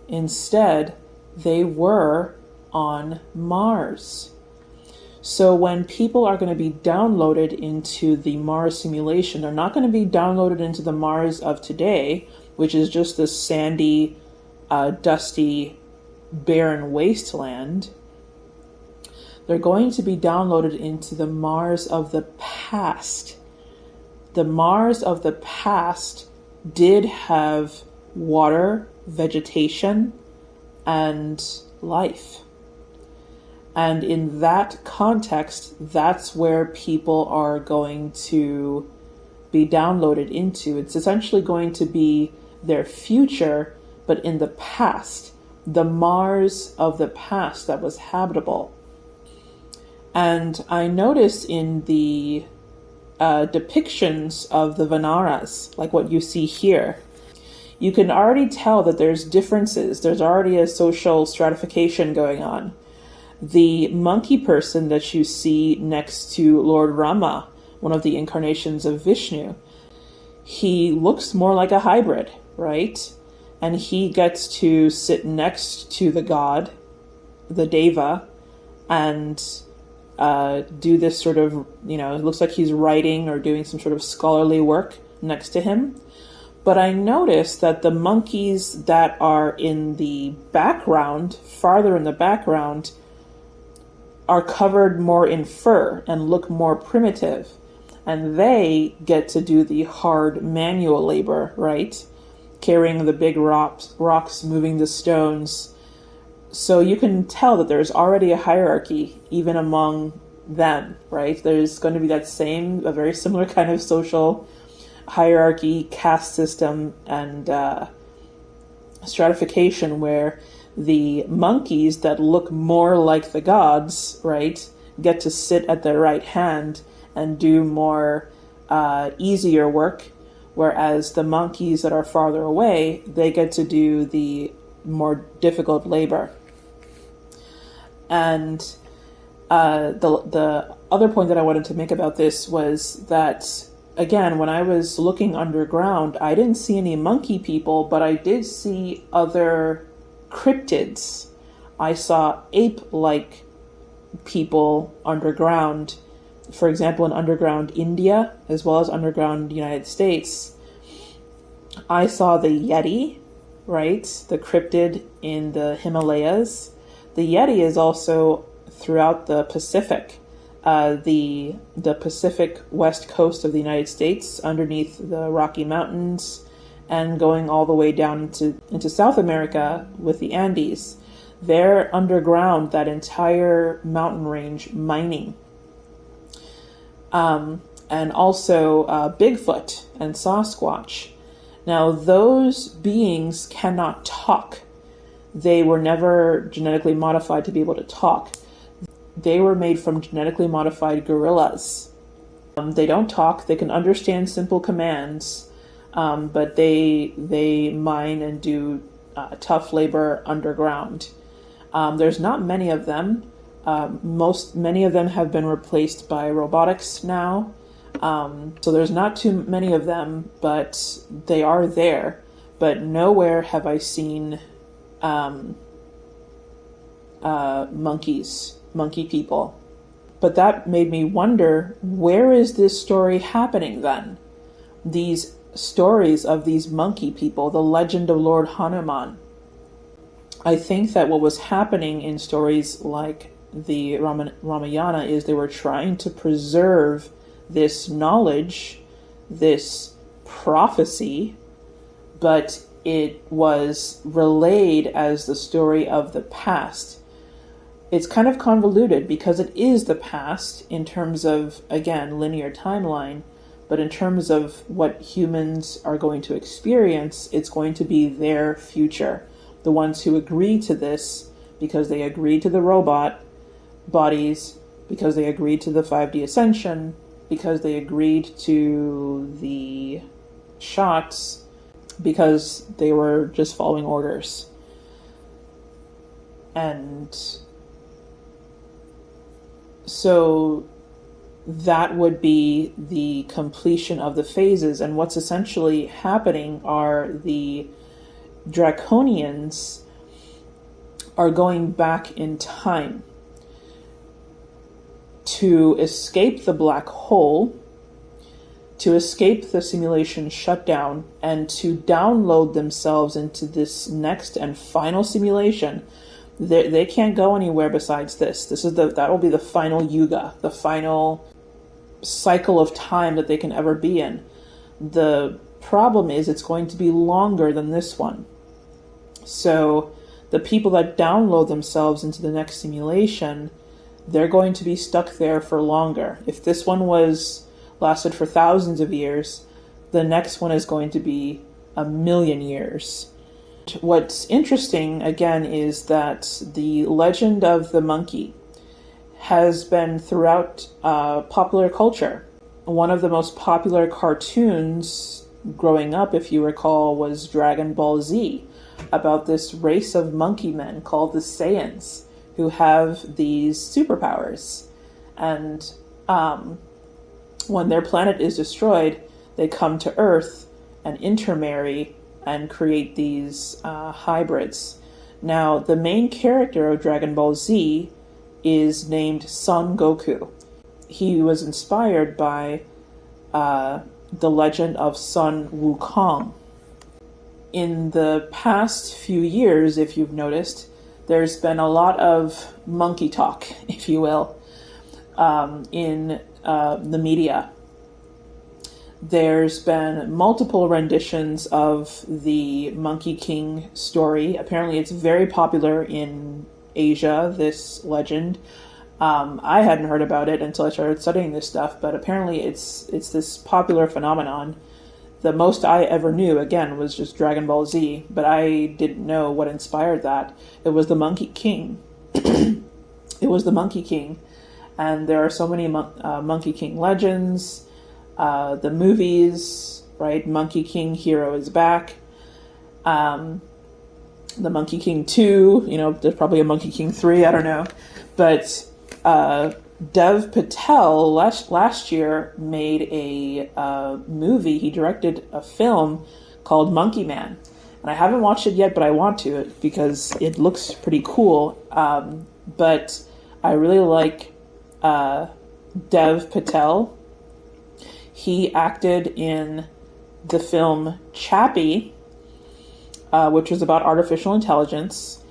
Instead, they were on Mars. So when people are going to be downloaded into the Mars simulation, they're not going to be downloaded into the Mars of today, which is just this sandy, dusty, barren wasteland. They're going to be downloaded into the Mars of the past. The Mars of the past did have water, vegetation, and life. And in that context, that's where people are going to be downloaded into. It's essentially going to be their future, but in the past, the Mars of the past that was habitable. And I notice in the depictions of the Vanaras, like what you see here, you can already tell that there's differences. There's already a social stratification going on. The monkey person that you see next to Lord Rama, one of the incarnations of Vishnu, he looks more like a hybrid, right? And he gets to sit next to the god, the Deva, and do this sort of, it looks like he's writing or doing some sort of scholarly work next to him. But I noticed that the monkeys that are in the background, farther in the background, are covered more in fur and look more primitive. And they get to do the hard manual labor, right? Carrying the big rocks, moving the stones. So you can tell that there's already a hierarchy even among them, right? There's going to be a very similar kind of social hierarchy, caste system, and stratification where the monkeys that look more like the gods, right, get to sit at their right hand and do more easier work, whereas the monkeys that are farther away, they get to do the more difficult labor. And the other point that I wanted to make about this was that, again, when I was looking underground, I didn't see any monkey people, but I did see other cryptids. I saw ape-like people underground. For example, in underground India, as well as underground United States, I saw the Yeti, right? The cryptid in the Himalayas. The Yeti is also throughout the Pacific, the Pacific west coast of the United States, underneath the Rocky Mountains, and going all the way down into South America with the Andes. They're underground, that entire mountain range, mining. And also Bigfoot and Sasquatch. Now, those beings cannot talk. They were never genetically modified to be able to talk. They were made from genetically modified gorillas. They don't talk. They can understand simple commands, but they mine and do tough labor underground. There's not many of them. Many of them have been replaced by robotics now. So there's not too many of them, but they are there. But nowhere have I seen monkey people. But that made me wonder, where is this story happening then? These stories of these monkey people, the legend of Lord Hanuman. I think that what was happening in stories like the Ramayana is they were trying to preserve this knowledge, this prophecy, but it was relayed as the story of the past. It's kind of convoluted because it is the past in terms of, again, linear timeline, but in terms of what humans are going to experience, it's going to be their future. The ones who agree to this because they agreed to the robot bodies, because they agreed to the 5D ascension, because they agreed to the shots, because they were just following orders. And so that would be the completion of the phases. And what's essentially happening are the Draconians are going back in time to escape the black hole, to escape the simulation shutdown, and to download themselves into this next and final simulation. They can't go anywhere besides this. That will be the final yuga, the final cycle of time that they can ever be in. The problem is it's going to be longer than this one. So the people that download themselves into the next simulation, they're going to be stuck there for longer. If this one lasted for thousands of years, the next one is going to be 1,000,000 years. What's interesting, again, is that the legend of the monkey has been throughout popular culture. One of the most popular cartoons growing up, if you recall, was Dragon Ball Z, about this race of monkey men called the Saiyans, who have these superpowers. And when their planet is destroyed, they come to Earth and intermarry and create these hybrids. Now, the main character of Dragon Ball Z is named Son Goku. He was inspired by the legend of Sun Wukong. In the past few years, if you've noticed, there's been a lot of monkey talk, if you will, in the media. There's been multiple renditions of the Monkey King story. Apparently it's very popular in Asia, this legend. I hadn't heard about it until I started studying this stuff, but apparently it's this popular phenomenon. The most I ever knew, again, was just Dragon Ball Z, but I didn't know what inspired that. It was the Monkey King. It was the Monkey King. And there are so many Monkey King legends. The movies, right? Monkey King Hero is Back. The Monkey King 2, there's probably a Monkey King 3, I don't know. But Dev Patel last year made a movie. He directed a film called Monkey Man. And I haven't watched it yet, but I want to because it looks pretty cool. But I really like Dev Patel. He acted in the film Chappie, which was about artificial intelligence,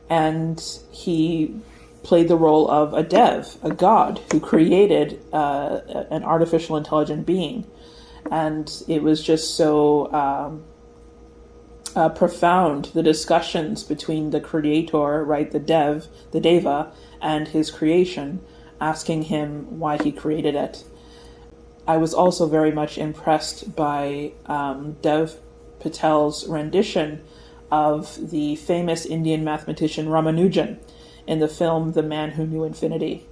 and he played the role of a dev, a god, who created an artificial intelligent being. And it was just so profound, the discussions between the creator, right, the deva, and his creation, asking him why he created it. I was also very much impressed by Dev Patel's rendition of the famous Indian mathematician Ramanujan in the film The Man Who Knew Infinity.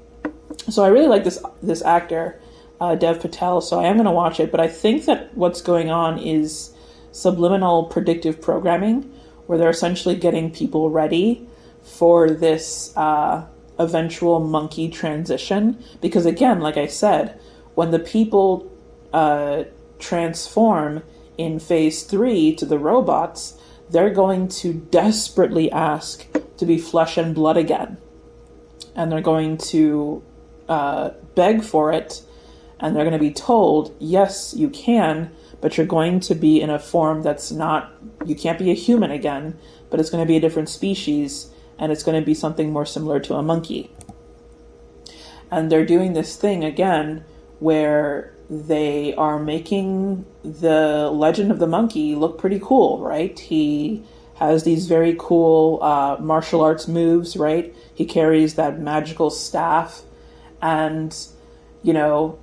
So I really like this actor, Dev Patel, so I am going to watch it, but I think that what's going on is subliminal predictive programming, where they're essentially getting people ready for this eventual monkey transition. Because again, like I said, when the people transform in phase 3 to the robots, they're going to desperately ask to be flesh and blood again. and they're going to beg for it, and they're going to be told, yes, you can, but you're going to be in a form that's not, you can't be a human again, but it's going to be a different species, and it's going to be something more similar to a monkey. And they're doing this thing again where they are making the legend of the monkey look pretty cool, right? He has these very cool martial arts moves, right? He carries that magical staff, and, you know,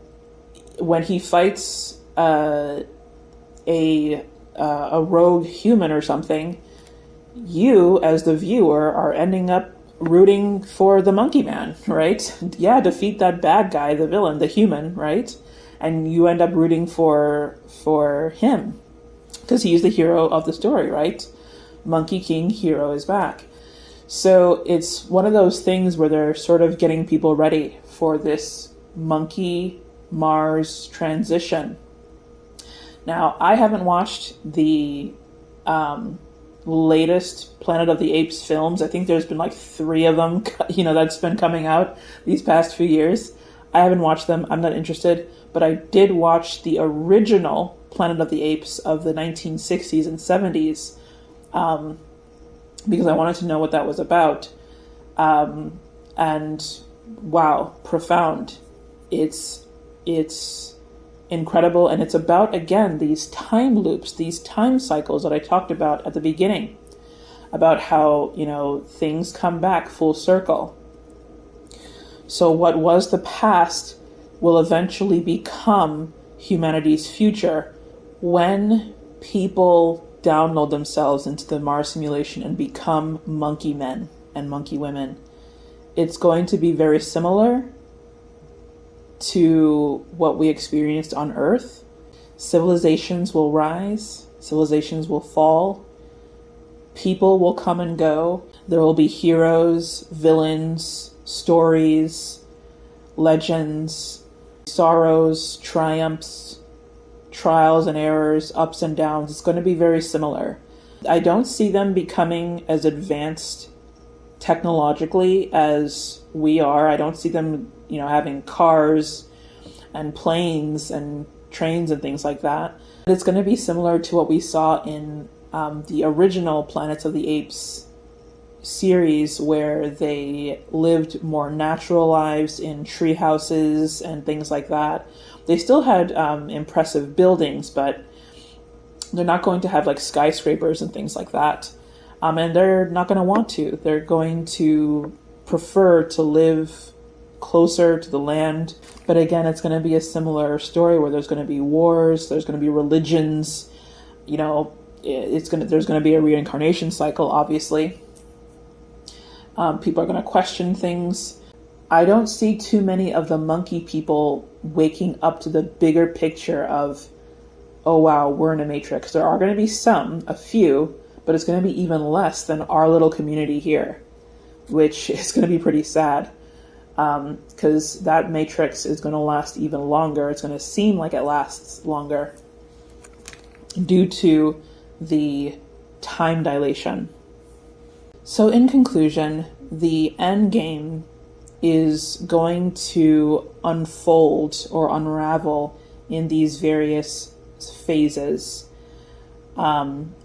when he fights a rogue human or something, you, as the viewer, are ending up rooting for the monkey man, right? Yeah, defeat that bad guy, the villain, the human, right? And you end up rooting for him because he's the hero of the story, right? Monkey King hero is back. So it's one of those things where they're sort of getting people ready for this monkey Mars transition. Now, I haven't watched the latest Planet of the Apes films. I think there's been like 3 of them, that's been coming out these past few years. I haven't watched them. I'm not interested. But I did watch the original Planet of the Apes of the 1960s and 70s because I wanted to know what that was about. And wow, profound. It's incredible, and it's about, again, these time loops, these time cycles that I talked about at the beginning, about how, things come back full circle. So what was the past will eventually become humanity's future when people download themselves into the Mars simulation and become monkey men and monkey women. It's going to be very similar to what we experienced on Earth. Civilizations will rise, civilizations will fall, people will come and go. There will be heroes, villains, stories, legends, sorrows, triumphs, trials and errors, ups and downs. It's going to be very similar. I don't see them becoming as advanced technologically as we are. I don't see them, having cars and planes and trains and things like that. It's going to be similar to what we saw in the original Planets of the Apes series, where they lived more natural lives in tree houses and things like that. They still had impressive buildings, but they're not going to have like skyscrapers and things like that. And they're not going to want to. They're going to prefer to live closer to the land. But again, it's going to be a similar story where there's going to be wars, there's going to be religions, there's going to be a reincarnation cycle, obviously. People are going to question things. I don't see too many of the monkey people waking up to the bigger picture of, oh wow, we're in a matrix. There are going to be a few, but it's going to be even less than our little community here, which is going to be pretty sad, because that matrix is going to last even longer. It's going to seem like it lasts longer due to the time dilation. So in conclusion, the Endgame is going to unfold or unravel in these various phases.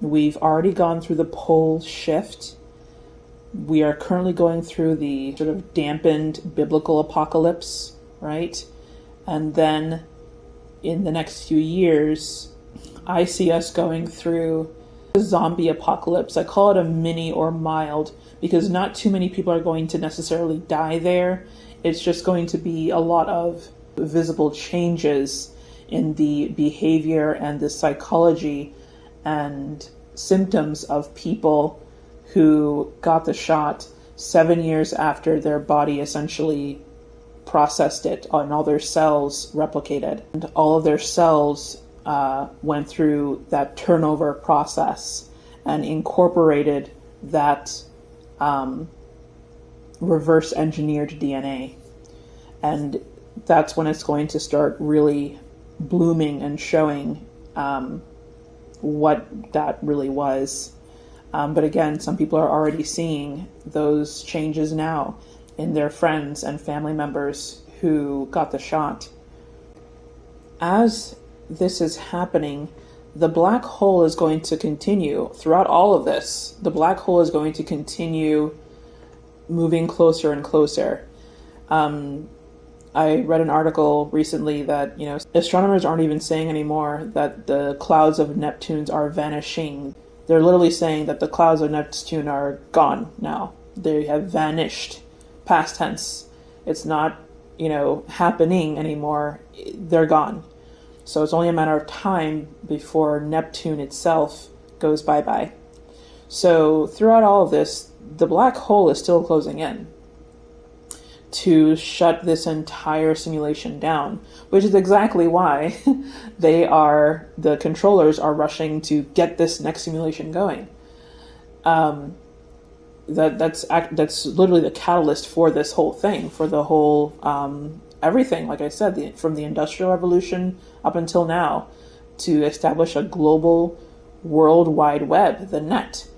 We've already gone through the pole shift. We are currently going through the sort of dampened biblical apocalypse, right? And then in the next few years, I see us going through the zombie apocalypse. I call it a mini or mild because not too many people are going to necessarily die there. It's just going to be a lot of visible changes in the behavior and the psychology and symptoms of people who got the shot 7 years after their body essentially processed it and all their cells replicated. And all of their cells went through that turnover process and incorporated that reverse engineered DNA. And that's when it's going to start really blooming and showing what that really was. But again, some people are already seeing those changes now. in their friends and family members who got the shot. As this is happening, the black hole is going to continue throughout all of this. The black hole is going to continue moving closer and closer. I read an article recently that, astronomers aren't even saying anymore that the clouds of Neptune are vanishing. They're literally saying that the clouds of Neptune are gone now. They have vanished, past tense. It's not, happening anymore. They're gone. So it's only a matter of time before Neptune itself goes bye-bye. So throughout all of this, the black hole is still closing in to shut this entire simulation down, which is exactly why the controllers are rushing to get this next simulation going. That's literally the catalyst for this whole thing, for the whole everything. Like I said, from the Industrial Revolution up until now, to establish a global World Wide Web, the net,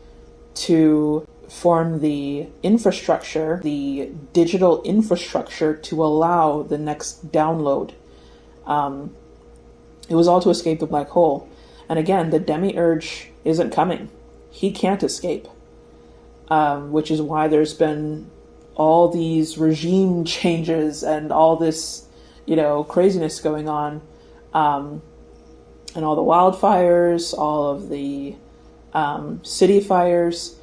to form the infrastructure, the digital infrastructure to allow the next download. It was all to escape the black hole. And again, the demiurge isn't coming. He can't escape. Which is why there's been all these regime changes and all this, craziness going on. And all the wildfires, all of the city fires.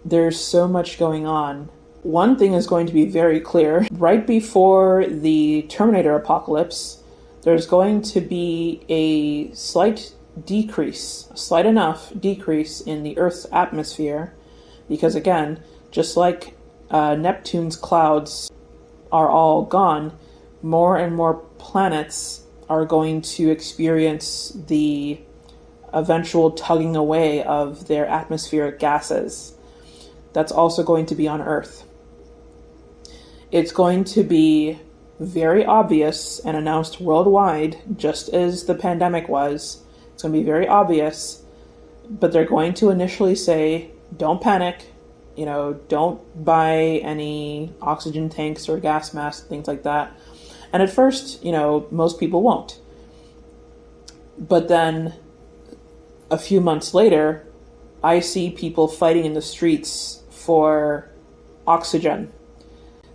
There's so much going on. One thing is going to be very clear. Right before the Terminator apocalypse, there's going to be a slight enough decrease in the Earth's atmosphere. Because again, just like Neptune's clouds are all gone, more and more planets are going to experience the eventual tugging away of their atmospheric gases. That's also going to be on Earth. It's going to be very obvious and announced worldwide, just as the pandemic was. It's going to be very obvious, but they're going to initially say, don't panic, don't buy any oxygen tanks or gas masks, things like that. And at first, most people won't. But then a few months later, I see people fighting in the streets for oxygen.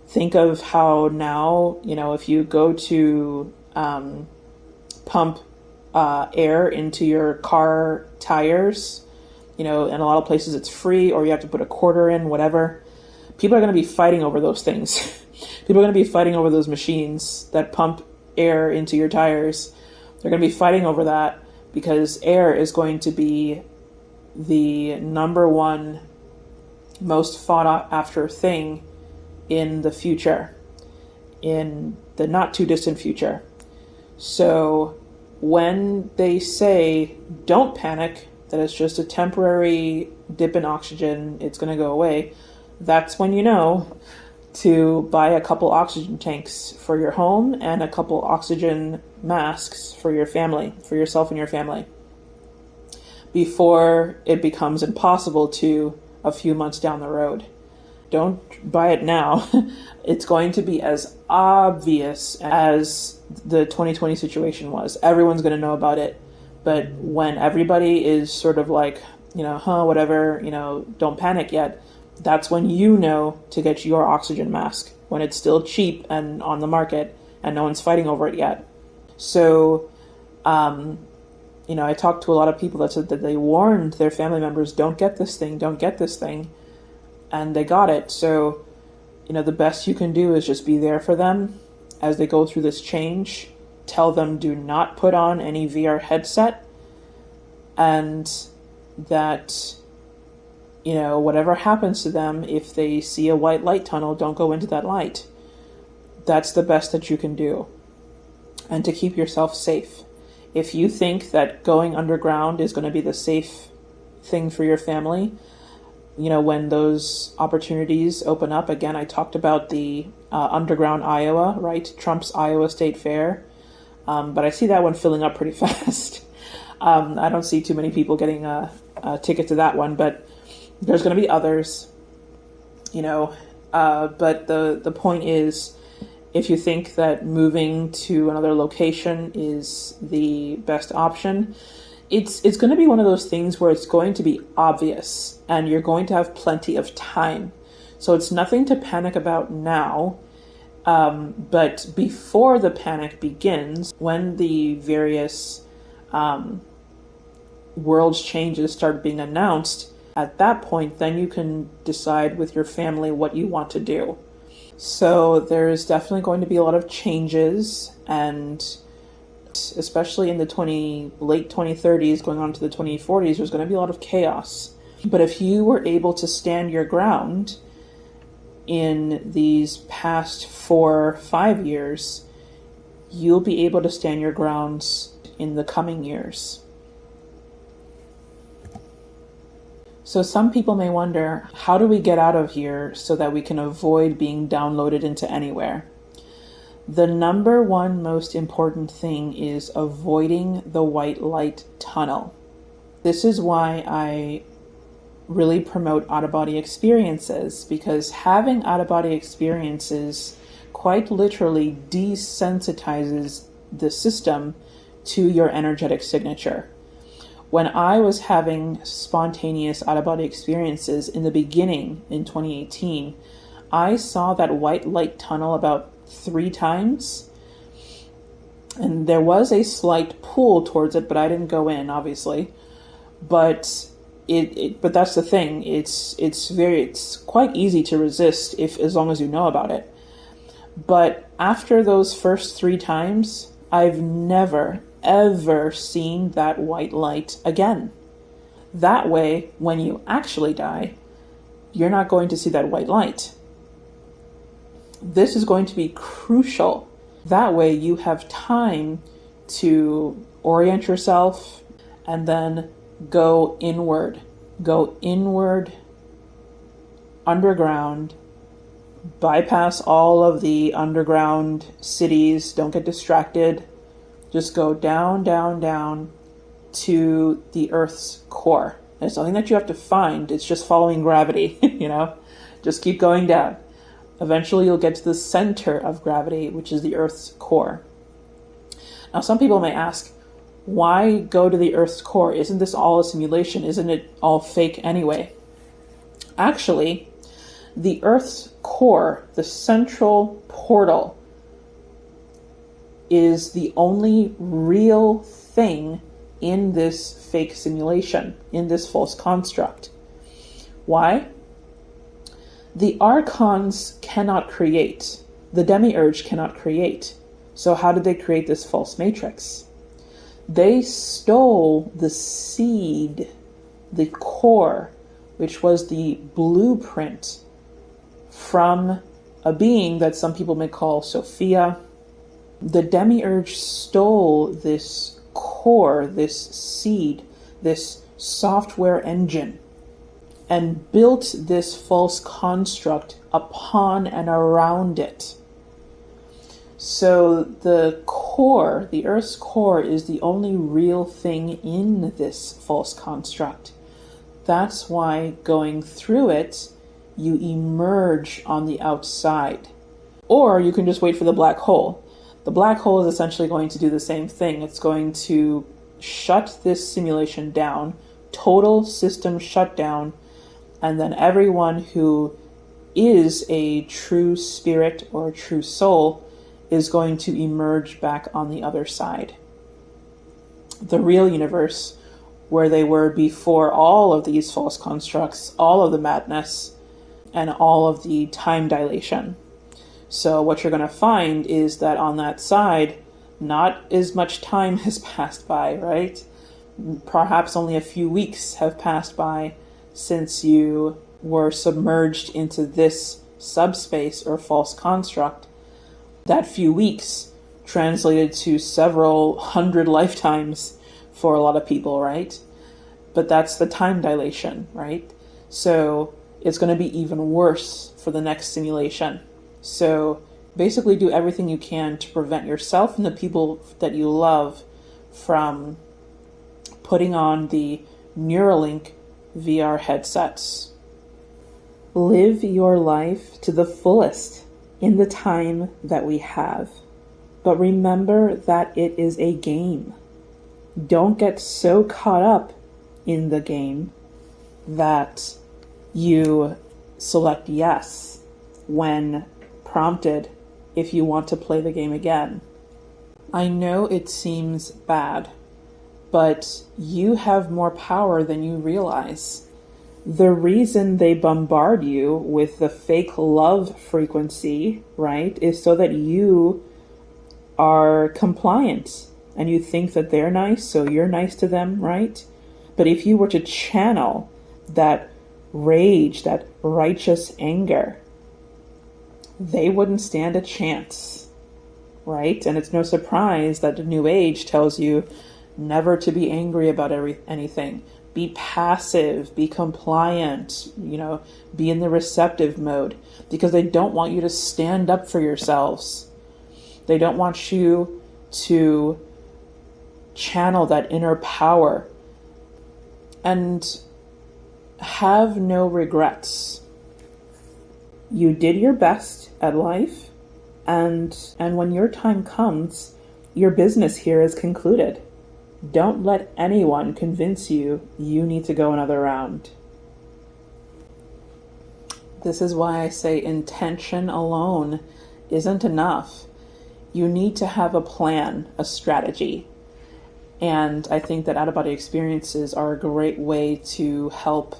Think of how now, if you go to pump air into your car tires, in a lot of places it's free, or you have to put a quarter in, whatever. People are going to be fighting over those things. People are going to be fighting over those machines that pump air into your tires. They're going to be fighting over that because air is going to be the number one most fought after thing in the future, in the not too distant future. So when they say don't panic, that it's just a temporary dip in oxygen, it's going to go away, that's when you know to buy a couple oxygen tanks for your home and a couple oxygen masks for your family, for yourself and your family, before it becomes impossible to a few months down the road. Don't buy it now. It's going to be as obvious as the 2020 situation was. Everyone's going to know about it. But when everybody is sort of like, whatever, don't panic yet, that's when you know to get your oxygen mask, when it's still cheap and on the market and no one's fighting over it yet. So, I talked to a lot of people that said that they warned their family members, don't get this thing, and they got it. So, the best you can do is just be there for them as they go through this change. Tell them do not put on any VR headset, and that, whatever happens to them, if they see a white light tunnel, don't go into that light. That's the best that you can do. And to keep yourself safe. If you think that going underground is going to be the safe thing for your family, when those opportunities open up, again, I talked about the underground Iowa, right? Trump's Iowa State Fair. But I see that one filling up pretty fast. I don't see too many people getting a ticket to that one, but there's going to be others. But the point is, if you think that moving to another location is the best option, it's going to be one of those things where it's going to be obvious and you're going to have plenty of time. So it's nothing to panic about now. But before the panic begins, when the various world's changes start being announced, at that point, then you can decide with your family what you want to do. So there's definitely going to be a lot of changes, and especially in the late 2030s going on to the 2040s, there's going to be a lot of chaos. But if you were able to stand your ground in these past 4 or 5 years, you'll be able to stand your grounds in the coming years. So some people may wonder, how do we get out of here so that we can avoid being downloaded into anywhere? The number one most important thing is avoiding the white light tunnel. This is why I really promote out-of-body experiences, because having out-of-body experiences quite literally desensitizes the system to your energetic signature. When I was having spontaneous out-of-body experiences in the beginning in 2018, I saw that white light tunnel about 3 times, and there was a slight pull towards it, but I didn't go in, obviously. But but that's the thing. It's quite easy to resist as long as you know about it. But after those first 3 times, I've never ever seen that white light again. That way, when you actually die, you're not going to see that white light. This is going to be crucial. That way you have time to orient yourself and then go inward, underground, bypass all of the underground cities, don't get distracted. Just go down, down, down to the Earth's core. There's nothing that you have to find. It's just following gravity, Just keep going down. Eventually you'll get to the center of gravity, which is the Earth's core. Now, some people may ask, why go to the Earth's core? Isn't this all a simulation? Isn't it all fake anyway? Actually, the Earth's core, the central portal, is the only real thing in this fake simulation, in this false construct. Why? The archons cannot create. The demiurge cannot create. So how did they create this false matrix? They stole the seed, the core, which was the blueprint from a being that some people may call Sophia. The demiurge stole this core, this seed, this software engine, and built this false construct upon and around it. So the core, the Earth's core, is the only real thing in this false construct. That's why going through it, you emerge on the outside. Or you can just wait for the black hole. The black hole is essentially going to do the same thing. It's going to shut this simulation down, total system shutdown, and then everyone who is a true spirit or a true soul is going to emerge back on the other side. The real universe, where they were before all of these false constructs, all of the madness, and all of the time dilation. So what you're going to find is that on that side, not as much time has passed by, right? Perhaps only a few weeks have passed by since you were submerged into this subspace or false construct. That few weeks translated to several hundred lifetimes for a lot of people, right? But that's the time dilation, right? So it's going to be even worse for the next simulation. So basically do everything you can to prevent yourself and the people that you love from putting on the Neuralink VR headsets. Live your life to the fullest in the time that we have. But remember that it is a game. Don't get so caught up in the game that you select yes when prompted if you want to play the game again. I know it seems bad, but you have more power than you realize. The reason they bombard you with the fake love frequency, right, is so that you are compliant and you think that they're nice, so you're nice to them, right? But if you were to channel that rage, that righteous anger, they wouldn't stand a chance, right? And it's no surprise that the New Age tells you never to be angry about anything. Be passive, be compliant, be in the receptive mode, because they don't want you to stand up for yourselves. They don't want you to channel that inner power and have no regrets. You did your best at life, and when your time comes, your business here is concluded. Don't let anyone convince you need to go another round. This is why I say intention alone isn't enough. You need to have a plan, a strategy. And I think that out-of-body experiences are a great way to help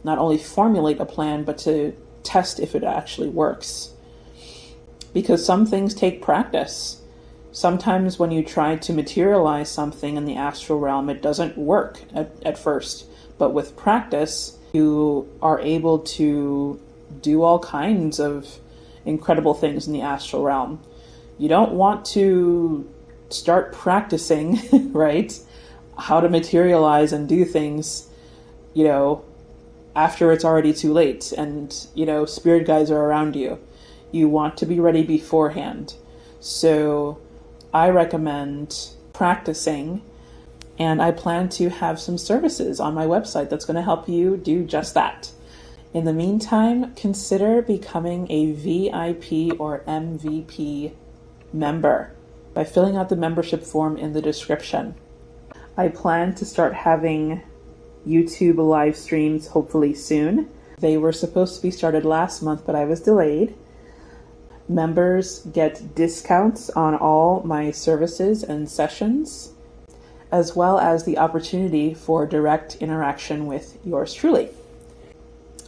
not only formulate a plan, but to test if it actually works. Because some things take practice. Sometimes when you try to materialize something in the astral realm, it doesn't work at first. But with practice, you are able to do all kinds of incredible things in the astral realm. You don't want to start practicing, right, how to materialize and do things, after it's already too late and, spirit guides are around you. You want to be ready beforehand. So I recommend practicing, and I plan to have some services on my website that's going to help you do just that. In the meantime, consider becoming a VIP or MVP member by filling out the membership form in the description. I plan to start having YouTube live streams hopefully soon. They were supposed to be started last month, but I was delayed. Members get discounts on all my services and sessions, as well as the opportunity for direct interaction with yours truly.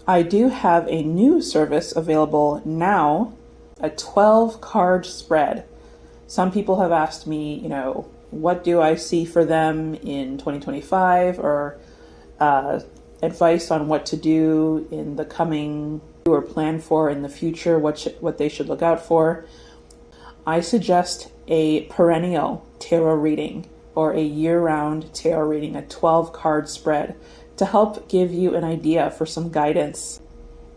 I do have a new service available now, a 12-card spread. Some people have asked me, what do I see for them in 2025, or advice on what to do in the coming or plan for in the future, what they should look out for. I suggest a perennial tarot reading or a year-round tarot reading, a 12-card spread, to help give you an idea for some guidance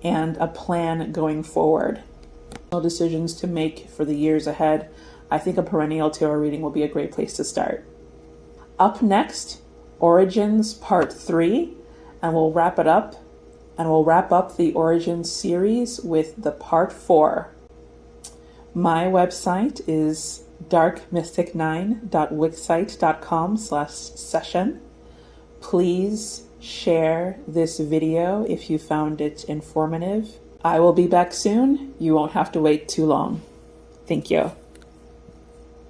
and a plan going forward. Decisions to make for the years ahead. I think a perennial tarot reading will be a great place to start. Up next, Origins Part 3, and we'll wrap it up. And we'll wrap up the Origins series with the Part 4. My website is darkmystic9.wixsite.com/session. Please share this video if you found it informative. I will be back soon. You won't have to wait too long. Thank you.